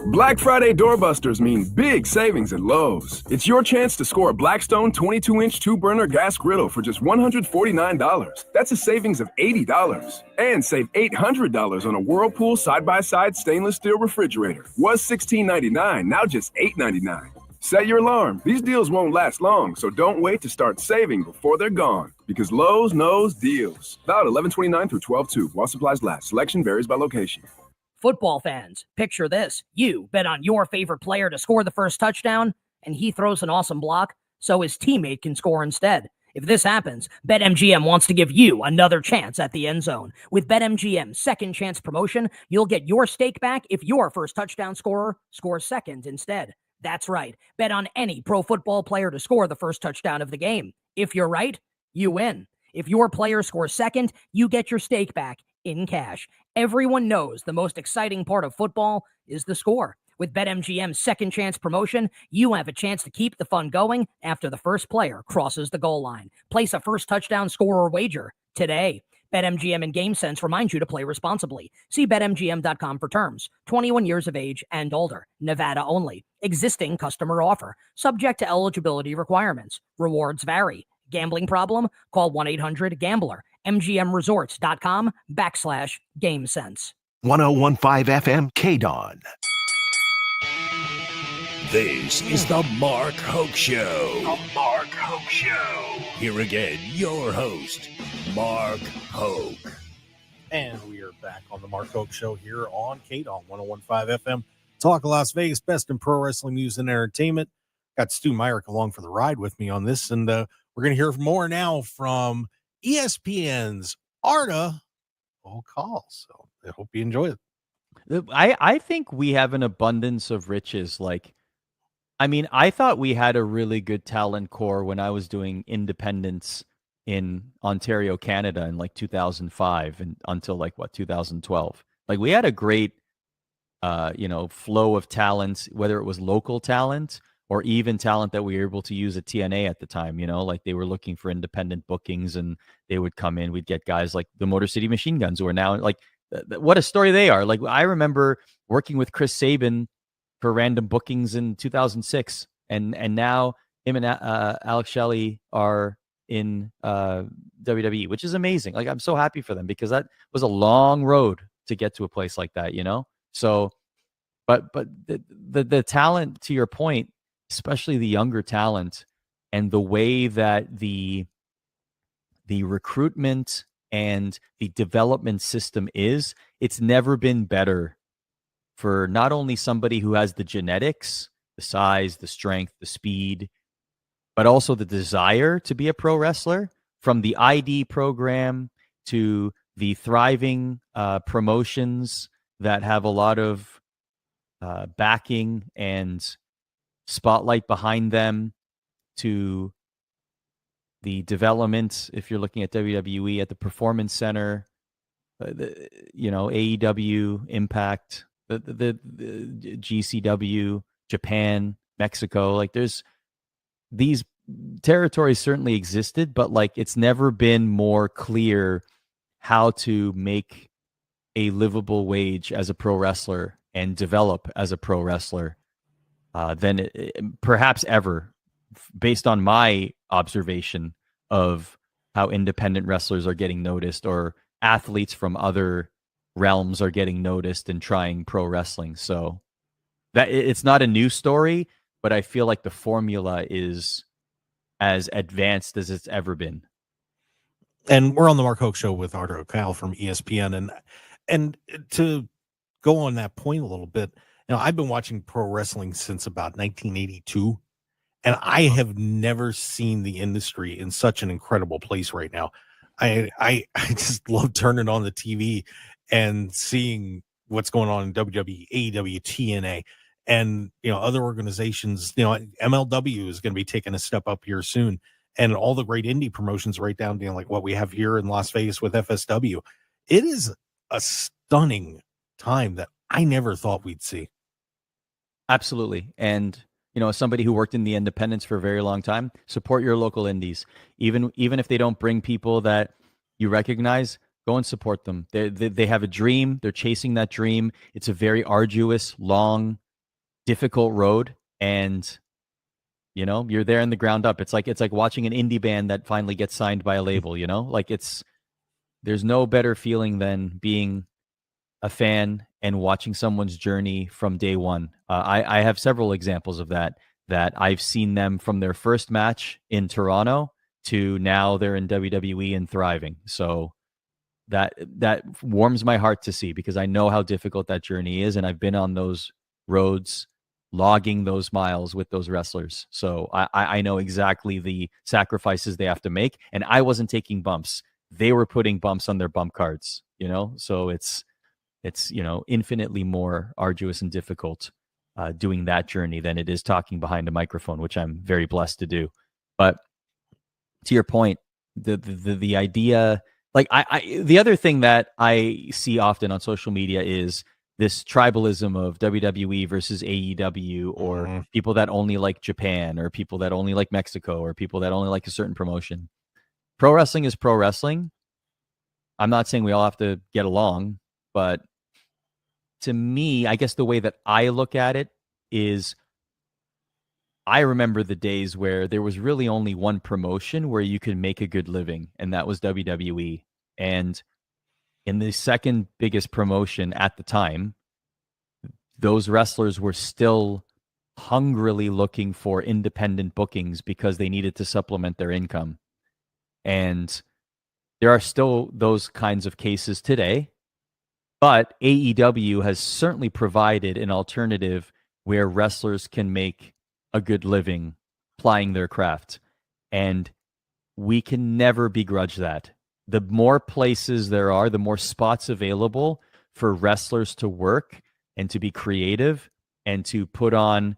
Speaker 13: Black Friday doorbusters mean big savings at Lowe's. It's your chance to score a Blackstone 22-inch 2-burner gas griddle for just $149. That's a savings of $80. And save $800 on a Whirlpool side-by-side stainless steel refrigerator. Was $16.99, now just $8.99. Set your alarm. These deals won't last long, so don't wait to start saving before they're gone. Because Lowe's knows deals. Valid 11/29 through 12/2. While supplies last. Selection varies by location.
Speaker 14: Football fans, picture this. You bet on your favorite player to score the first touchdown, and he throws an awesome block so his teammate can score instead. If this happens, BetMGM wants to give you another chance at the end zone. With BetMGM's second chance promotion, you'll get your stake back if your first touchdown scorer scores second instead. That's right. Bet on any pro football player to score the first touchdown of the game. If you're right, you win. If your player scores second, you get your stake back in cash. Everyone knows the most exciting part of football is the score. With BetMGM's second chance promotion, you have a chance to keep the fun going after the first player crosses the goal line. Place a first touchdown scorer wager today. BetMGM and GameSense remind you to play responsibly. See BetMGM.com for terms. 21 years of age and older. Nevada only. Existing customer offer. Subject to eligibility requirements. Rewards vary. Gambling problem? Call 1-800-GAMBLER. MGMResorts.com/GameSense.
Speaker 24: 101.5 FM KDAWN.
Speaker 1: This is the Mark Hoke Show. The Mark Hoke Show. Here again, your host, Mark Hoke.
Speaker 2: And we are back on the Mark Hoke Show here on KDAWN 101.5 FM. Talk Las Vegas, best in pro wrestling news and entertainment. Got Stu Myrick along for the ride with me on this. And we're going to hear more now from ESPN's Arda Ocal. So I hope you enjoy it.
Speaker 4: I think we have an abundance of riches. I thought we had a really good talent core when I was doing independence in Ontario, Canada in 2005 and until 2012. We had a great flow of talent, whether it was local talent or even talent that we were able to use at TNA at the time. They were looking for independent bookings and they would come in. We'd get guys like the Motor City Machine Guns, who are now what a story they are. I remember working with Chris Sabin for random bookings in 2006, and now him and Alex Shelley are in WWE, which is amazing. I'm so happy for them because that was a long road to get to a place like that, So, but the talent, to your point, especially the younger talent, and the way that the recruitment and the development system is, it's never been better for not only somebody who has the genetics, the size, the strength, the speed, but also the desire to be a pro wrestler, from the ID program to the thriving promotions that have a lot of backing and spotlight behind them, to the development, if you're looking at WWE, at the Performance Center, AEW, Impact, the GCW, Japan, Mexico. There's these territories certainly existed, but it's never been more clear how to make a livable wage as a pro wrestler and develop as a pro wrestler than perhaps ever, based on my observation of how independent wrestlers are getting noticed, or athletes from other realms are getting noticed and trying pro wrestling. So that it's not a new story, but I feel like the formula is as advanced as it's ever been.
Speaker 2: And we're on the Mark Hoke Show with Arda Ocal from ESPN. And to go on that point a little bit, I've been watching pro wrestling since about 1982, and I have never seen the industry in such an incredible place right now. I just love turning on the TV and seeing what's going on in WWE, AEW, TNA, and other organizations. MLW is going to be taking a step up here soon, and all the great indie promotions right down to what we have here in Las Vegas with FSW. It is a stunning time that I never thought we'd see.
Speaker 4: Absolutely. And as somebody who worked in the independents for a very long time, support your local indies. Even if they don't bring people that you recognize, go and support them. They have a dream. They're chasing that dream. It's a very arduous, long, difficult road. And, you're there in the ground up. It's like watching an indie band that finally gets signed by a label, there's no better feeling than being a fan and watching someone's journey from day one. I have several examples of that I've seen them from their first match in Toronto to now they're in WWE and thriving. So that warms my heart to see, because I know how difficult that journey is, and I've been on those roads, logging those miles with those wrestlers. So I know exactly the sacrifices they have to make, and I wasn't taking bumps. They were putting bumps on their bump cards, so it's infinitely more arduous and difficult doing that journey than it is talking behind a microphone, which I'm very blessed to do. But to your point, the idea, the other thing that I see often on social media is this tribalism of WWE versus AEW, or people that only like Japan, or people that only like Mexico, or people that only like a certain promotion. Pro wrestling is pro wrestling. I'm not saying we all have to get along, but to me, I guess the way that I look at it is, I remember the days where there was really only one promotion where you could make a good living, and that was WWE. And in the second biggest promotion at the time, those wrestlers were still hungrily looking for independent bookings because they needed to supplement their income. And There are still those kinds of cases today, but AEW has certainly provided an alternative where wrestlers can make a good living plying their craft. And we can never begrudge that. The more places there are, the more spots available for wrestlers to work and to be creative and to put on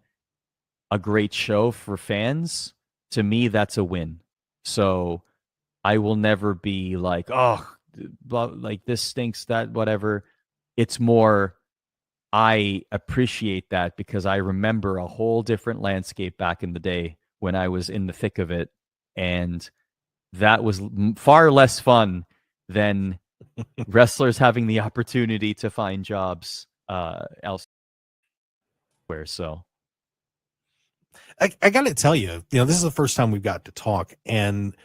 Speaker 4: a great show for fans. To me, that's a win. So I will never be like, oh, like this stinks, that whatever. It's more, I appreciate that because I remember a whole different landscape back in the day when I was in the thick of it. And that was far less fun than wrestlers having the opportunity to find jobs elsewhere. So
Speaker 2: I got to tell you, this is the first time we've got to talk, and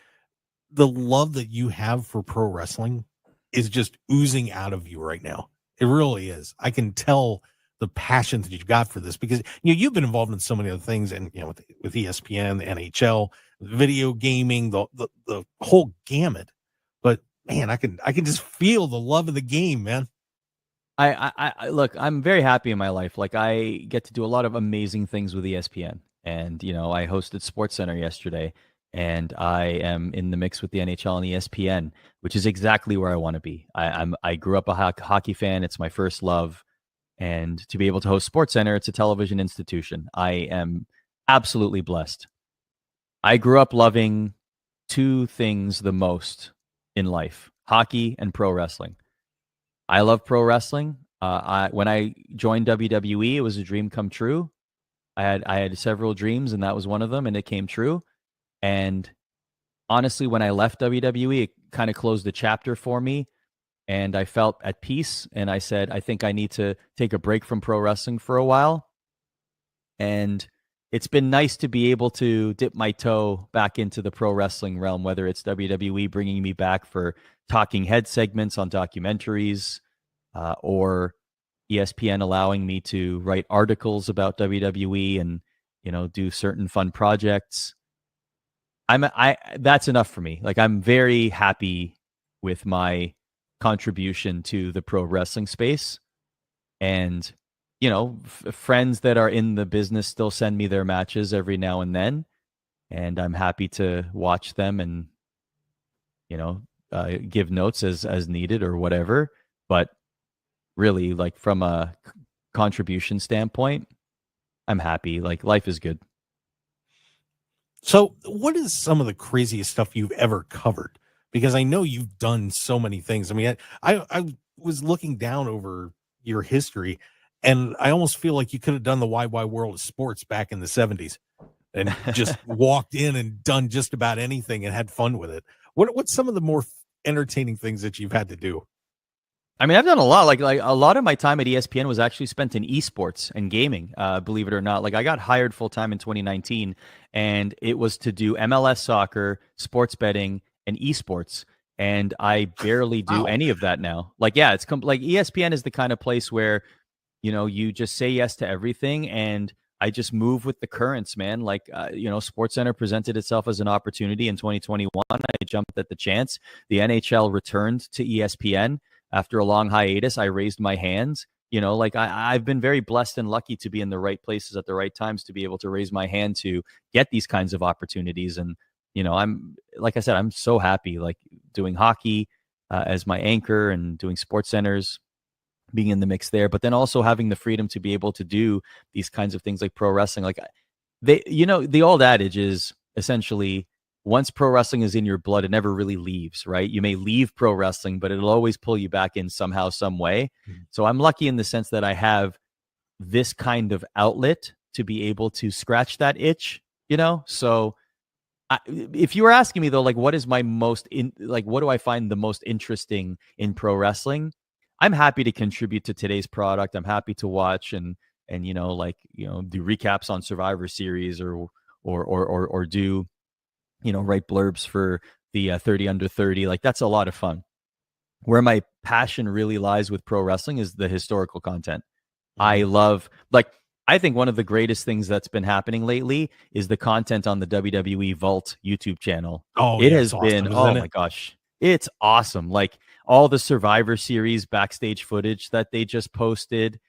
Speaker 2: the love that you have for pro wrestling is just oozing out of you right now. It really is. I can tell the passion that you've got for this because you've been involved in so many other things, and with ESPN, the NHL, video gaming, the whole gamut. But man, I can just feel the love of the game, man.
Speaker 4: I look, I'm very happy in my life. Like, I get to do a lot of amazing things with ESPN, and I hosted SportsCenter yesterday, and I am in the mix with the NHL and ESPN, which is exactly where I want to be. I grew up a hockey fan. It's my first love. And to be able to host SportsCenter, it's a television institution. I am absolutely blessed. I grew up loving two things the most in life: hockey and pro wrestling. I love pro wrestling. When I joined WWE, it was a dream come true. I had several dreams, and that was one of them, and it came true. And honestly, when I left WWE, it kind of closed the chapter for me. And I felt at peace, and I said, I think I need to take a break from pro wrestling for a while. And it's been nice to be able to dip my toe back into the pro wrestling realm, whether it's WWE bringing me back for talking head segments on documentaries, or ESPN allowing me to write articles about WWE and, do certain fun projects. That's enough for me. Like, I'm very happy with my contribution to the pro wrestling space, and friends that are in the business still send me their matches every now and then, and I'm happy to watch them and give notes as needed or whatever. But really, like, from a contribution standpoint, I'm happy. Like, life is good.
Speaker 2: So what is some of the craziest stuff you've ever covered? Because I know you've done so many things. I mean, I was looking down over your history, and I almost feel like you could have done the Wide Wide World of Sports back in the 70s and just walked in and done just about anything and had fun with it. What's some of the more entertaining things that you've had to do?
Speaker 4: I mean, I've done a lot. Like a lot of my time at ESPN was actually spent in esports and gaming, believe it or not. Like, I got hired full time in 2019, and it was to do MLS soccer, sports betting, and esports. And I barely do any of that now. Like, yeah, it's like ESPN is the kind of place where, you just say yes to everything, and I just move with the currents, man. Like, SportsCenter presented itself as an opportunity in 2021. I jumped at the chance. The NHL returned to ESPN after a long hiatus. I raised my hands. I've been very blessed and lucky to be in the right places at the right times to be able to raise my hand to get these kinds of opportunities. And I'm, like I said, I'm so happy, like, doing hockey as my anchor and doing SportsCenters, being in the mix there, but then also having the freedom to be able to do these kinds of things like pro wrestling. Like, the old adage is essentially, once pro wrestling is in your blood, it never really leaves, right? You may leave pro wrestling, but it'll always pull you back in somehow, some way. Mm-hmm. So I'm lucky in the sense that I have this kind of outlet to be able to scratch that itch, So if you were asking me though, like, what is my what do I find the most interesting in pro wrestling? I'm happy to contribute to today's product. I'm happy to watch and do recaps on Survivor Series or do, write blurbs for the 30 under 30. Like, that's a lot of fun. Where my passion really lies with pro wrestling is the historical content. I love, I think one of the greatest things that's been happening lately is the content on the WWE Vault YouTube channel.
Speaker 2: Oh,
Speaker 4: it
Speaker 2: yeah,
Speaker 4: has been,
Speaker 2: awesome,
Speaker 4: my gosh. It's awesome. Like all the Survivor Series backstage footage that they just posted,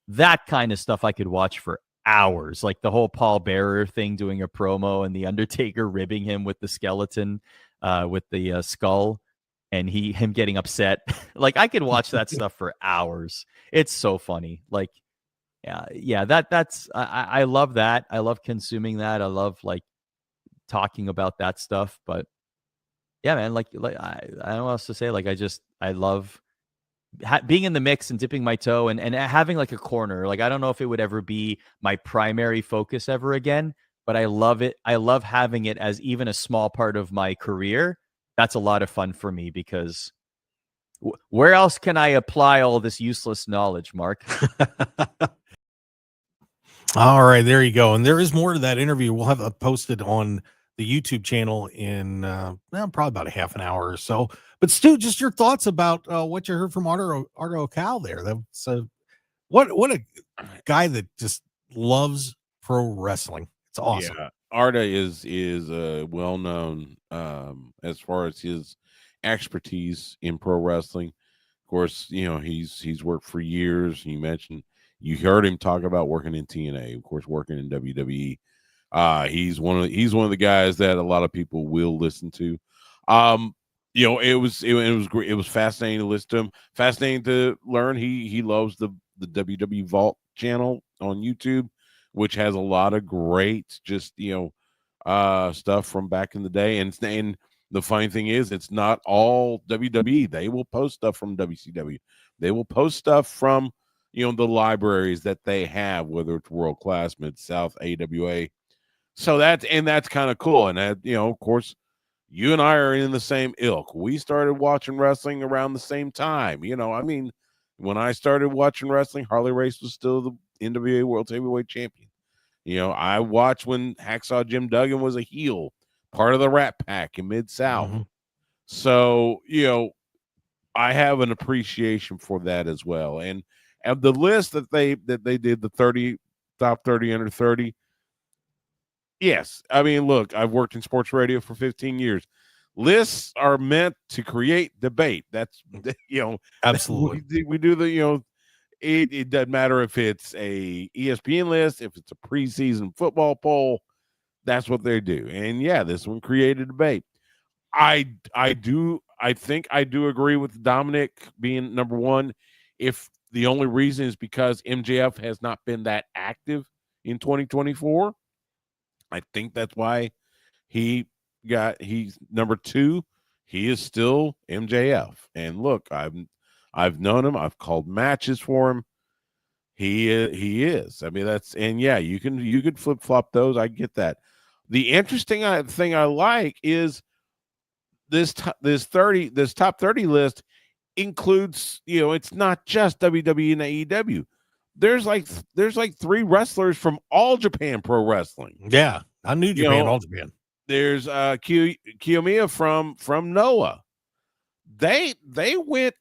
Speaker 4: that kind of stuff I could watch for hours. Like the whole Paul Bearer thing, doing a promo and the Undertaker ribbing him with the skeleton, with the skull, and him getting upset. Like I could watch that stuff for hours. It's so funny. Like, yeah, that's I love that. I love consuming that. I love like talking about that stuff. But yeah, man, like I don't know what else to say. Like I love being in the mix and dipping my toe and having like a corner. Like I don't know if it would ever be my primary focus ever again, but I love it. I love having it as even a small part of my career. That's a lot of fun for me because where else can I apply all this useless knowledge, Mark?
Speaker 2: All right, there you go. And there is more to that interview. We'll have it posted on the YouTube channel in probably about a half an hour or so. But Stu, just your thoughts about what you heard from Arda Ocal there. That's what a guy that just loves pro wrestling. It's awesome.
Speaker 3: Yeah, Arda is well known as far as his expertise in pro wrestling. Of course, he's worked for years. You heard him talk about working in TNA, of course, working in WWE. He's one of the guys that a lot of people will listen to. It was great. It was fascinating to listen to him. Fascinating to learn. He loves the WWE Vault channel on YouTube, which has a lot of great stuff from back in the day. And the funny thing is, it's not all WWE. They will post stuff from WCW. They will post stuff from the libraries that they have, whether it's World Class, Mid South, AWA. So that's kind of cool. And that, of course, you and I are in the same ilk. We started watching wrestling around the same time. When I started watching wrestling, Harley Race was still the NWA World Heavyweight Champion. I watched when Hacksaw Jim Duggan was a heel, part of the Rat Pack in Mid-South. Mm-hmm. So, I have an appreciation for that as well. And the list that they did, the top 30 under 30, yes. I mean, look, I've worked in sports radio for 15 years. Lists are meant to create debate. That's,
Speaker 2: absolutely.
Speaker 3: We do the, it doesn't matter if it's a ESPN list, if it's a preseason football poll, that's what they do. And yeah, this one created debate. I think I do agree with Dominic being number one. If the only reason is because MJF has not been that active in 2024, I think that's why he's number two. He is still MJF. And look, I've known him. I've called matches for him. He is. I mean, you could flip flop those. I get that. The interesting thing I like is this top 30 list includes, it's not just WWE and AEW. There's like 3 wrestlers from All Japan Pro Wrestling.
Speaker 2: Yeah, I knew Japan, All Japan.
Speaker 3: There's Kiyomiya from Noah. They went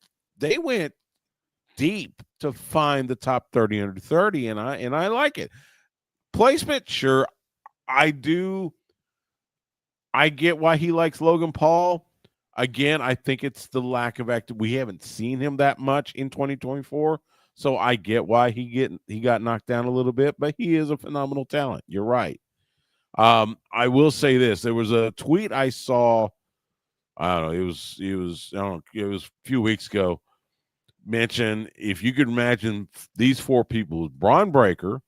Speaker 3: deep to find the top 30 under 30, and I like it. Placement, sure, I do. I get why he likes Logan Paul. Again, I think it's the lack of activity. We haven't seen him that much in 2024, so I get why he got knocked down a little bit, but he is a phenomenal talent. You're right. I will say this. There was a tweet I saw, I don't know, it was a few weeks ago, mentioned if you could imagine these 4 people: Braun Breaker,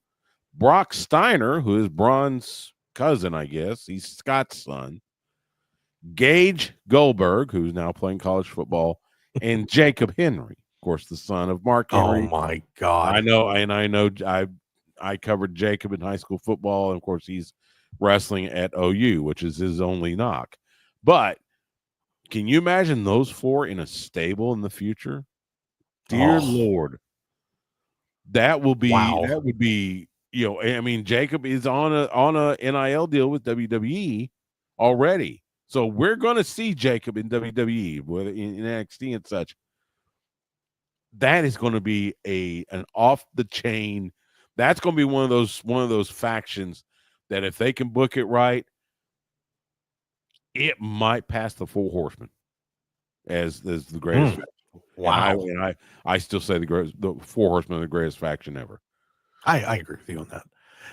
Speaker 3: Brock Steiner, who is Braun's cousin, I guess. He's Scott's son. Gage Goldberg, who's now playing college football, and Jacob Henry, of course, the son of Mark Henry.
Speaker 2: Oh my God.
Speaker 3: I know I covered Jacob in high school football, and of course he's wrestling at OU, which is his only knock. But can you imagine those 4 in a stable in the future? Dear Lord. That would be, I mean, Jacob is on a NIL deal with WWE already. So we're going to see Jacob in WWE, whether in NXT and such. That is going to be an off the chain. That's going to be one of those factions that if they can book it right, it might pass the 4 horsemen. as the greatest.
Speaker 2: Wow.
Speaker 3: And I still say the Four Horsemen are the greatest faction ever.
Speaker 2: I agree with you on that.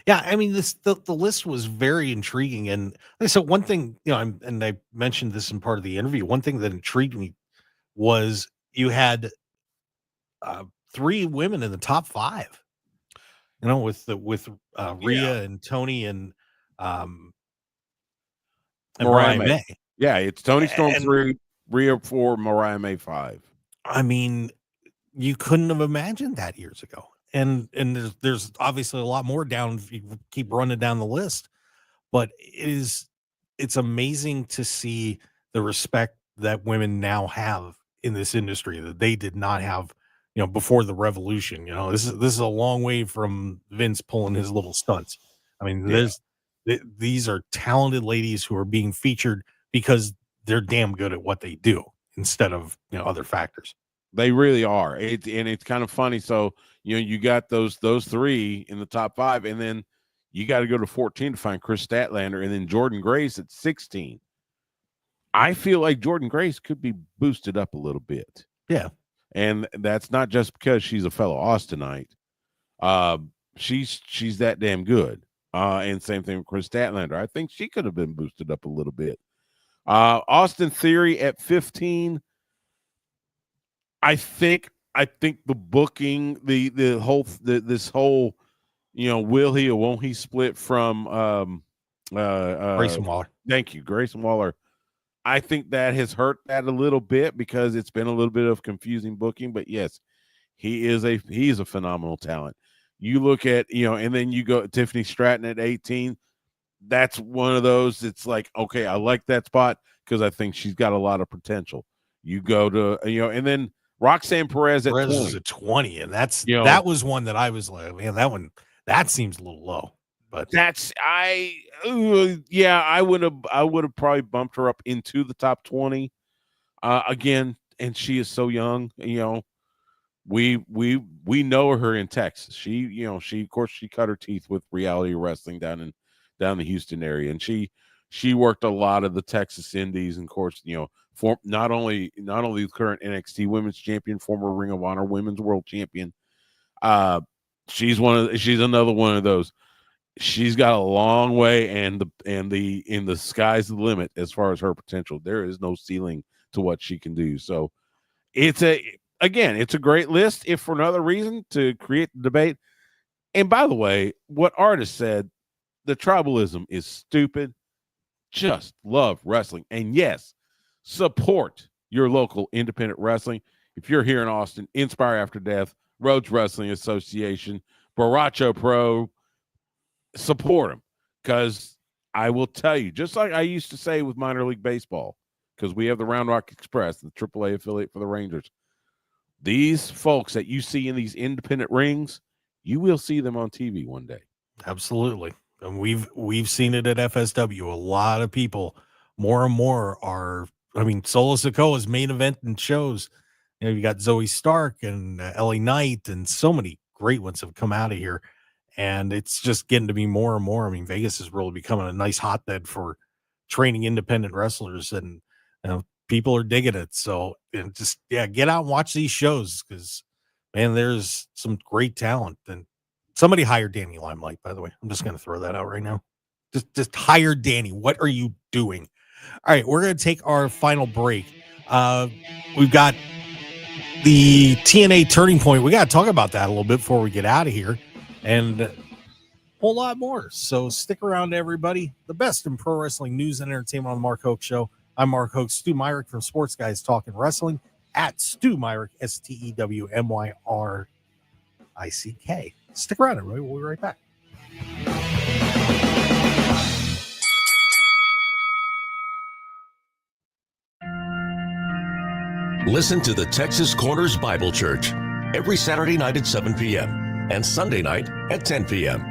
Speaker 2: Yeah, I mean, the list was very intriguing, and so one thing, and I mentioned this in part of the interview. One thing that intrigued me was you had 3 women in the top 5. With Rhea and Tony and Mariah May.
Speaker 3: Yeah, it's Tony Storm 3, Rhea 4, Mariah May 5.
Speaker 2: I mean, you couldn't have imagined that years ago. And there's obviously a lot more down if you keep running down the list, but it's amazing to see the respect that women now have in this industry that they did not have, before the revolution. This is a long way from Vince pulling his little stunts. I mean, these are talented ladies who are being featured because they're damn good at what they do instead of other factors.
Speaker 3: They really are. It's kind of funny. So, you got those 3 in the top 5, and then you got to go to 14 to find Chris Statlander, and then Jordan Grace at 16. I feel like Jordan Grace could be boosted up a little bit.
Speaker 2: Yeah.
Speaker 3: And that's not just because she's a fellow Austinite. She's that damn good. And same thing with Chris Statlander. I think she could have been boosted up a little bit. Austin Theory at 15. I think the booking, this whole, will he or won't he split from
Speaker 2: Grayson Waller.
Speaker 3: Thank you, Grayson Waller. I think that has hurt that a little bit because it's been a little bit of confusing booking. But yes, he's a phenomenal talent. You look at, and then you go Tiffany Stratton at 18. That's one of those. It's like, okay, I like that spot because I think she's got a lot of potential. You go to, and then Roxanne Perez at 20.
Speaker 2: Was at 20, and that was one that I was like, man, that seems a little low. But
Speaker 3: I would have probably bumped her up into the top 20 again. And she is so young. We know her in Texas. She of course she cut her teeth with reality wrestling down the Houston area, and she worked a lot of the Texas Indies, and of course for not only the current NXT Women's Champion, former Ring of Honor Women's World Champion. She's another one of those. She's got a long way, and the sky's the limit as far as her potential. There is no ceiling to what she can do. So it's a great list, if for another reason to create the debate. And by the way, what Arda said, the tribalism is stupid. Just love wrestling. And yes, support your local independent wrestling. If you're here in Austin, Inspire After Death, Rhodes Wrestling Association, Baracho Pro, support them. Because I will tell you, just like I used to say with minor league baseball, because we have the Round Rock Express, the AAA affiliate for the Rangers. These folks that you see in these independent rings, you will see them on TV one day.
Speaker 2: Absolutely. And we've seen it at FSW. A lot of people, more and more, are. I mean, Solo Sikoa's main event and shows. You got Zoe Stark and LA Knight, and so many great ones have come out of here. And it's just getting to be more and more. I mean, Vegas is really becoming a nice hotbed for training independent wrestlers, and people are digging it. So get out and watch these shows because, man, there's some great talent. And somebody hired Danny Limelight, by the way. I'm just going to throw that out right now. Just hire Danny. What are you doing? All right, we're going to take our final break. We've got the TNA Turning Point. We got to talk about that a little bit before we get out of here, and a whole lot more. So stick around, everybody. The best in pro wrestling news and entertainment on the Mark Hoke Show. I'm Mark Hoke. Stu Myrick from Sports Guys Talking Wrestling at Stu Myrick, STEWMYRICK. Stick around, everybody. We'll be right back.
Speaker 16: Listen to the Texas Corners Bible Church every Saturday night at 7 p.m. and Sunday night at 10 p.m.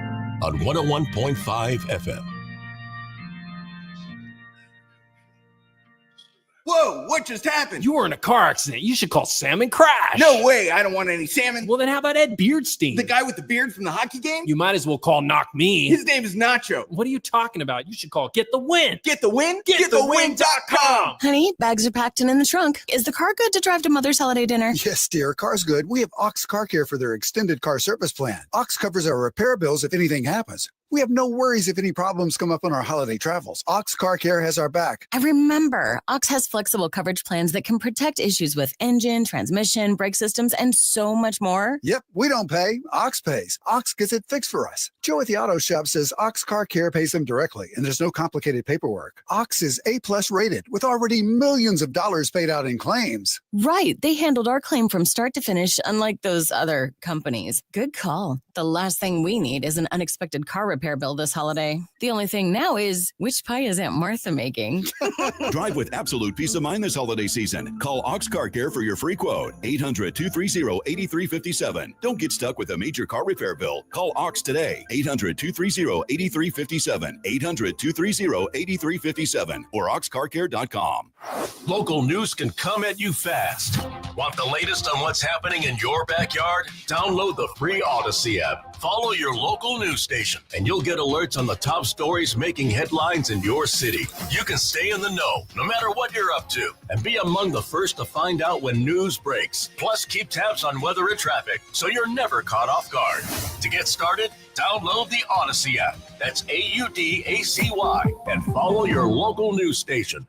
Speaker 16: on 101.5 FM.
Speaker 17: Whoa!
Speaker 15: Whoa, what just happened?
Speaker 17: You were in a car accident. You should call Sam and Crash.
Speaker 15: No way, I don't want any salmon.
Speaker 17: Well, then how about Ed Beardstein?
Speaker 15: The guy with the beard from the hockey game?
Speaker 17: You might as well call Knock Me.
Speaker 15: His name is Nacho.
Speaker 17: What are you talking about? You should call Get the Win.
Speaker 15: Get the Win? GetTheWin.com.
Speaker 18: Honey, bags are packed and in the trunk. Is the car good to drive to Mother's holiday dinner?
Speaker 19: Yes, dear. Car's good. We have Ox Car Care for their extended car service plan. Ox covers our repair bills if anything happens. We have no worries if any problems come up on our holiday travels. Ox Car Care has our back.
Speaker 18: I remember. Ox has flexible coverage plans that can protect issues with engine, transmission, brake systems, and so much more.
Speaker 19: Yep, we don't pay. Ox pays. Ox gets it fixed for us. Joe at the auto shop says Ox Car Care pays them directly, and there's no complicated paperwork. Ox is A+ rated, with already millions of dollars paid out in claims.
Speaker 18: Right. They handled our claim from start to finish, unlike those other companies. Good call. The last thing we need is an unexpected car repair bill this holiday. The only thing now is, which pie is Aunt Martha making?
Speaker 20: Drive with absolute peace of mind this holiday season. Call Ox Car Care for your free quote. 800-230-8357. Don't get stuck with a major car repair bill. Call Ox today. 800-230-8357. 800-230-8357 or oxcarcare.com.
Speaker 16: Local news can come at you fast. Want the latest on what's happening in your backyard? Download the free Odyssey app. Follow your local news station, and you'll get alerts on the top stories making headlines in your city. You can stay in the know, no matter what you're up to, and be among the first to find out when news breaks. Plus, keep tabs on weather and traffic, so you're never caught off guard. To get started, download the Odyssey app. That's AUDACY, and follow your local news station.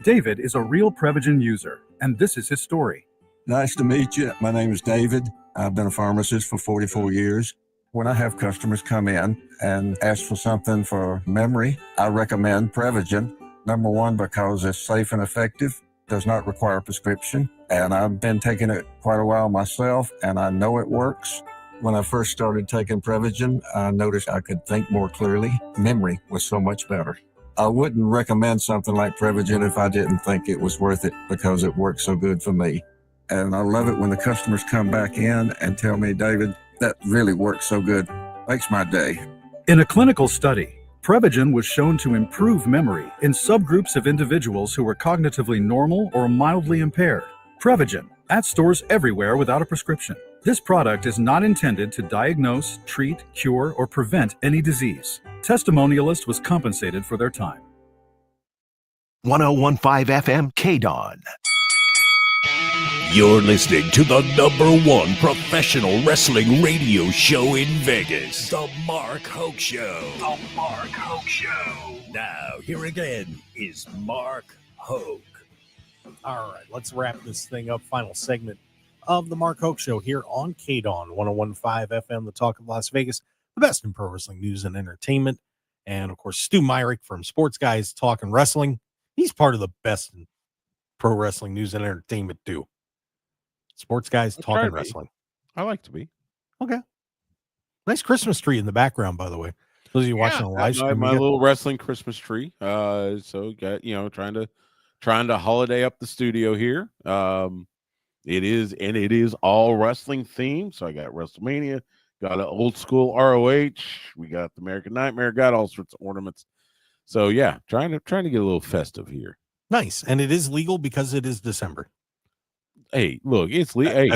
Speaker 28: David is a real Prevagen user, and this is his story.
Speaker 21: Nice to meet you. My name is David. I've been a pharmacist for 44 years. When I have customers come in and ask for something for memory, I recommend Prevagen. Number one, because it's safe and effective, does not require a prescription, and I've been taking it quite a while myself, and I know it works. When I first started taking Prevagen, I noticed I could think more clearly. Memory was so much better. I wouldn't recommend something like Prevagen if I didn't think it was worth it because it worked so good for me. And I love it when the customers come back in and tell me, David, that really works so good. Makes my day.
Speaker 28: In a clinical study, Prevagen was shown to improve memory in subgroups of individuals who were cognitively normal or mildly impaired. Prevagen, at stores everywhere without a prescription. This product is not intended to diagnose, treat, cure, or prevent any disease. Testimonialist was compensated for their time.
Speaker 24: 1015 FM KDAWN.
Speaker 1: You're listening to the #1 professional wrestling radio show in Vegas, The Mark Hoke Show. The Mark Hoke Show. Now, here again is Mark Hoke.
Speaker 2: All right, let's wrap this thing up. Final segment of the Mark Hoke Show here on KDAWN 1015 FM, the talk of Las Vegas, the best in pro wrestling news and entertainment. And, of course, Stu Myrick from Sports Guys Talking Wrestling. He's part of the best in pro wrestling news and entertainment, too. Sports Guys Talking Wrestling.
Speaker 3: I like to be.
Speaker 2: Okay. Nice Christmas tree in the background, by the way. Those of you watching on live stream.
Speaker 3: My little wrestling Christmas tree. So got trying to holiday up the studio here. It is all wrestling themed. So I got WrestleMania, got an old school ROH, we got the American Nightmare, got all sorts of ornaments. So yeah, trying to get a little festive here.
Speaker 2: Nice, and it is legal because it is December.
Speaker 3: Hey, look, it's hey,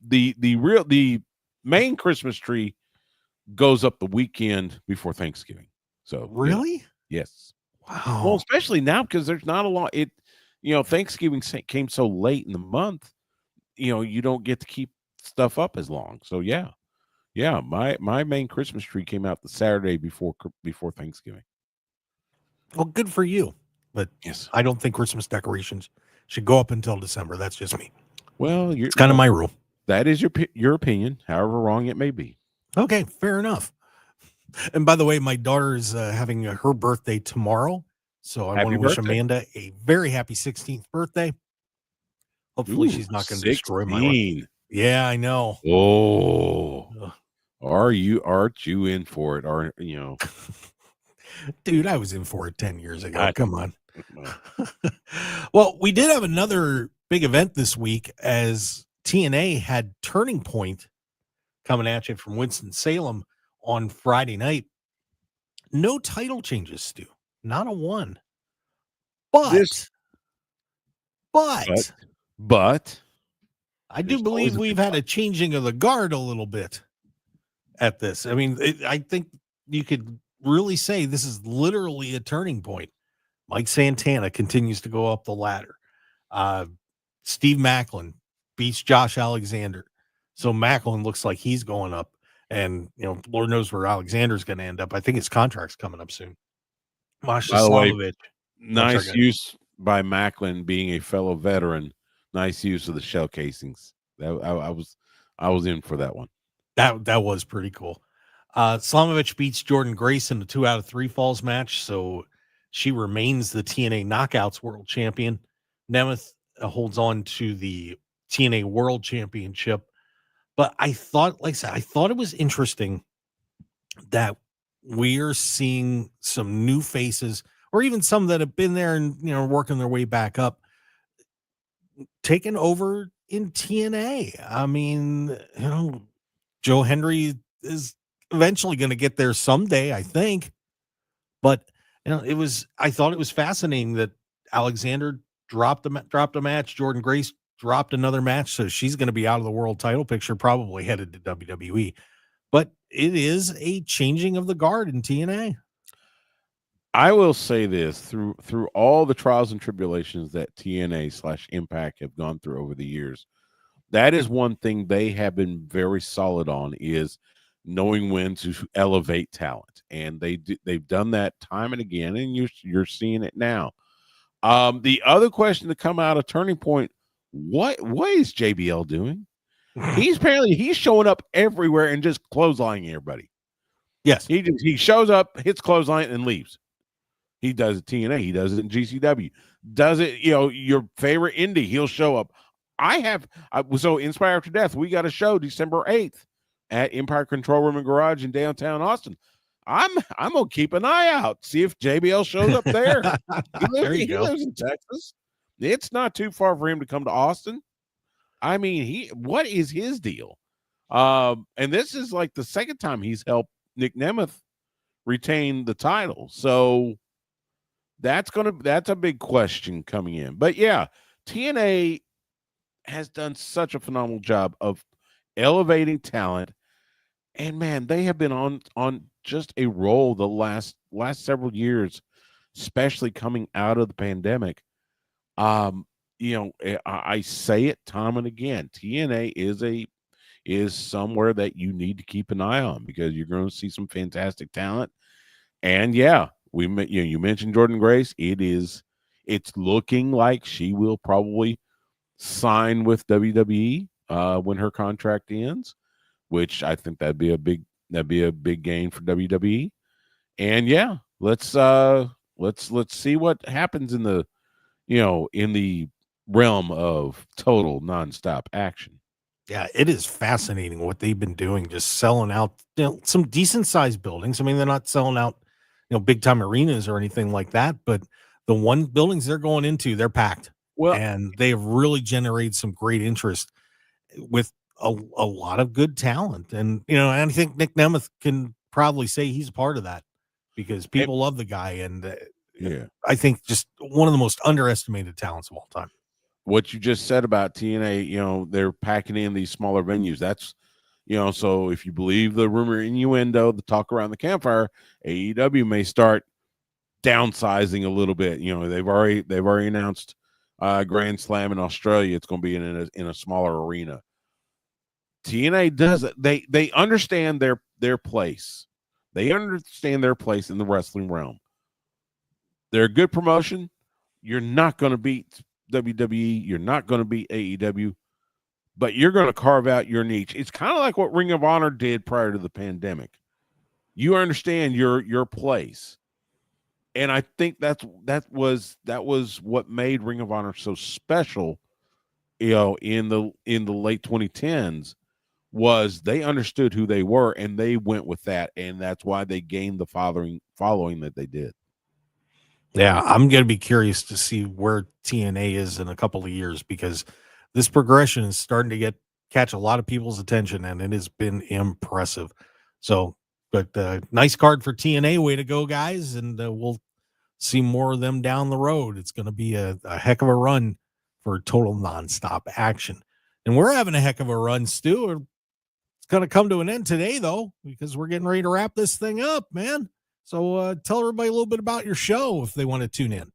Speaker 3: the main Christmas tree goes up the weekend before Thanksgiving. So
Speaker 2: really,
Speaker 3: yes.
Speaker 2: Wow.
Speaker 3: Well, especially now because there's not a lot. Thanksgiving came so late in the month. You don't get to keep stuff up as long. So yeah. My main Christmas tree came out the Saturday before Thanksgiving.
Speaker 2: Well, good for you, but
Speaker 3: yes,
Speaker 2: I don't think Christmas decorations should go up until December. That's just me.
Speaker 3: Well,
Speaker 2: it's kind of my rule.
Speaker 3: That is your opinion, however wrong it may be.
Speaker 2: Okay, fair enough. And by the way, my daughter is having her birthday tomorrow, so I want to wish Amanda a very happy 16th birthday. Hopefully, she's not going to destroy my life. Yeah, I know.
Speaker 3: Oh, aren't you in for it? Aren't you?
Speaker 2: Dude, I was in for it 10 years ago. Come on. Well, we did have another big event this week as TNA had Turning Point coming at you from Winston-Salem on Friday night. No title changes, Stu. Not a one. But
Speaker 3: But
Speaker 2: I do believe we've had a changing of the guard a little bit at this. I mean, I think you could really say this is literally a turning point. Mike Santana continues to go up the ladder. Steve Macklin beats Josh Alexander. So Macklin looks like he's going up. And, Lord knows where Alexander's going to end up. I think his contract's coming up soon. Masha
Speaker 3: By the way,
Speaker 2: Slamovich.
Speaker 3: nice use by Macklin, being a fellow veteran. Nice use of the shell casings. I was in for that one.
Speaker 2: That was pretty cool. Slamovich beats Jordan Grace in the 2 out of 3 falls match, so she remains the TNA Knockouts World Champion. Nemeth holds on to the TNA World Championship. But I thought, like I said, it was interesting that we're seeing some new faces, or even some that have been there and working their way back up, taking over in TNA. I mean, Joe Henry is eventually going to get there someday, I think. But I thought it was fascinating that Alexander dropped a match. Jordan Grace dropped another match, so she's going to be out of the world title picture, probably headed to WWE. But it is a changing of the guard in TNA.
Speaker 3: I will say this, through all the trials and tribulations that TNA/Impact have gone through over the years, that is one thing they have been very solid on, is knowing when to elevate talent, and they've done that time and again, and you're seeing it now. The other question to come out of Turning Point: what is JBL doing? He's showing up everywhere and just clotheslining everybody.
Speaker 2: Yes,
Speaker 3: he shows up, hits clothesline, and leaves. He does it TNA. He does it in GCW. Does it, your favorite indie, he'll show up. So Inspire After Death, we got a show December 8th at Empire Control Room and Garage in downtown Austin. I'm gonna keep an eye out, see if JBL shows up there. He lives in Texas. It's not too far for him to come to Austin. I mean, what is his deal? And this is like the second time he's helped Nick Nemeth retain the title. So that's a big question coming in. But yeah, TNA has done such a phenomenal job of elevating talent. And man, they have been on just a roll the last several years, especially coming out of the pandemic. I say it time and again, TNA is somewhere that you need to keep an eye on, because you're going to see some fantastic talent. And yeah, you mentioned Jordan Grace. It's looking like she will probably sign with WWE when her contract ends, which I think that'd be a big gain for WWE. And yeah, let's see what happens in the realm of total nonstop action.
Speaker 2: Yeah, it is fascinating what they've been doing, just selling out some decent sized buildings. I mean, they're not selling out big time arenas or anything like that, but the buildings they're going into, they're packed.
Speaker 3: Well,
Speaker 2: and they have really generated some great interest with a lot of good talent. And I think Nick Nemeth can probably say he's a part of that, because people love the guy, and I think just one of the most underestimated talents of all time.
Speaker 3: What you just said about TNA, they're packing in these smaller venues. That's, so if you believe the rumor innuendo, the talk around the campfire, AEW may start downsizing a little bit. They've already announced Grand Slam in Australia. It's going to be in a smaller arena. TNA does it. They understand their place. They understand their place in the wrestling realm. They're a good promotion. You're not going to beat WWE. You're not going to beat AEW, but you're going to carve out your niche. It's kind of like what Ring of Honor did prior to the pandemic. You understand your place. And I think that was what made Ring of Honor so special, in the late 2010s, was they understood who they were, and they went with that, and that's why they gained the following that they did.
Speaker 2: Yeah, I'm going to be curious to see where TNA is in a couple of years, because this progression is starting to catch a lot of people's attention, and it has been impressive. So, but nice card for TNA. Way to go, guys. And we'll see more of them down the road. It's going to be a heck of a run for total nonstop action. And we're having a heck of a run, Stu. It's going to come to an end today, though, because we're getting ready to wrap this thing up, man. So tell everybody a little bit about your show if they want to tune in.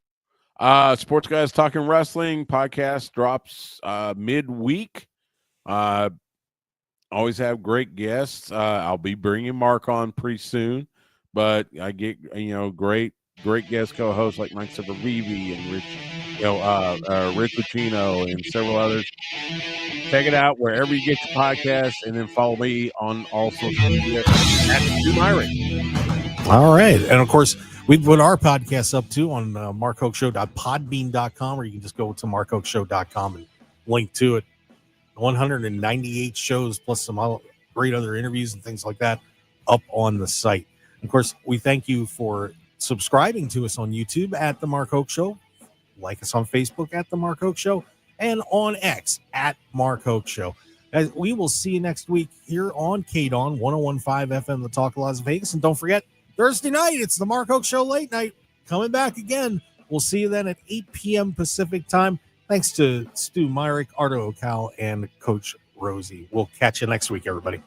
Speaker 3: Sports Guys Talking Wrestling podcast drops midweek. Always have great guests. I'll be bringing Mark on pretty soon, but I get great guest co-hosts like Mike Severvivi and Rich Lucchino and several others. Check it out wherever you get your podcast, and then follow me on all social media at Myrick.
Speaker 2: All right, and of course we put our podcast up too on markhokeshow.podbean.com, or you can just go to markhokeshow.com and link to it. 198 shows plus some great other interviews and things like that up on the site. Of course, we thank you for subscribing to us on YouTube at The Mark Hoke Show. Like us on Facebook at The Mark Hoke Show, and on X at Mark Hoke Show. As we will see you next week here on KDAWN 101.5 FM, The Talk of Las Vegas. And don't forget, Thursday night, it's the Mark Hoke Show late night. Coming back again. We'll see you then at 8 p.m. Pacific time. Thanks to Stu Myrick, Arda Ocal, and Coach Rosey. We'll catch you next week, everybody.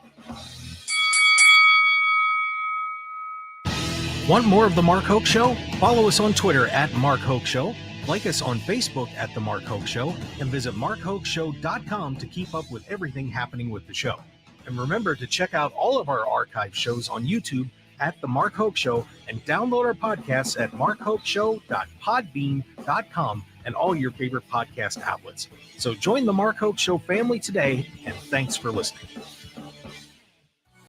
Speaker 17: Want more of The Mark Hoke Show? Follow us on Twitter at Mark Hoke Show. Like us on Facebook at The Mark Hoke Show, and visit markhokeshow.com to keep up with everything happening with the show. And remember to check out all of our archive shows on YouTube at The Mark Hoke Show, and download our podcasts at markhokeshow.podbean.com and all your favorite podcast outlets. So join the Mark Hoke Show family today, and thanks for listening.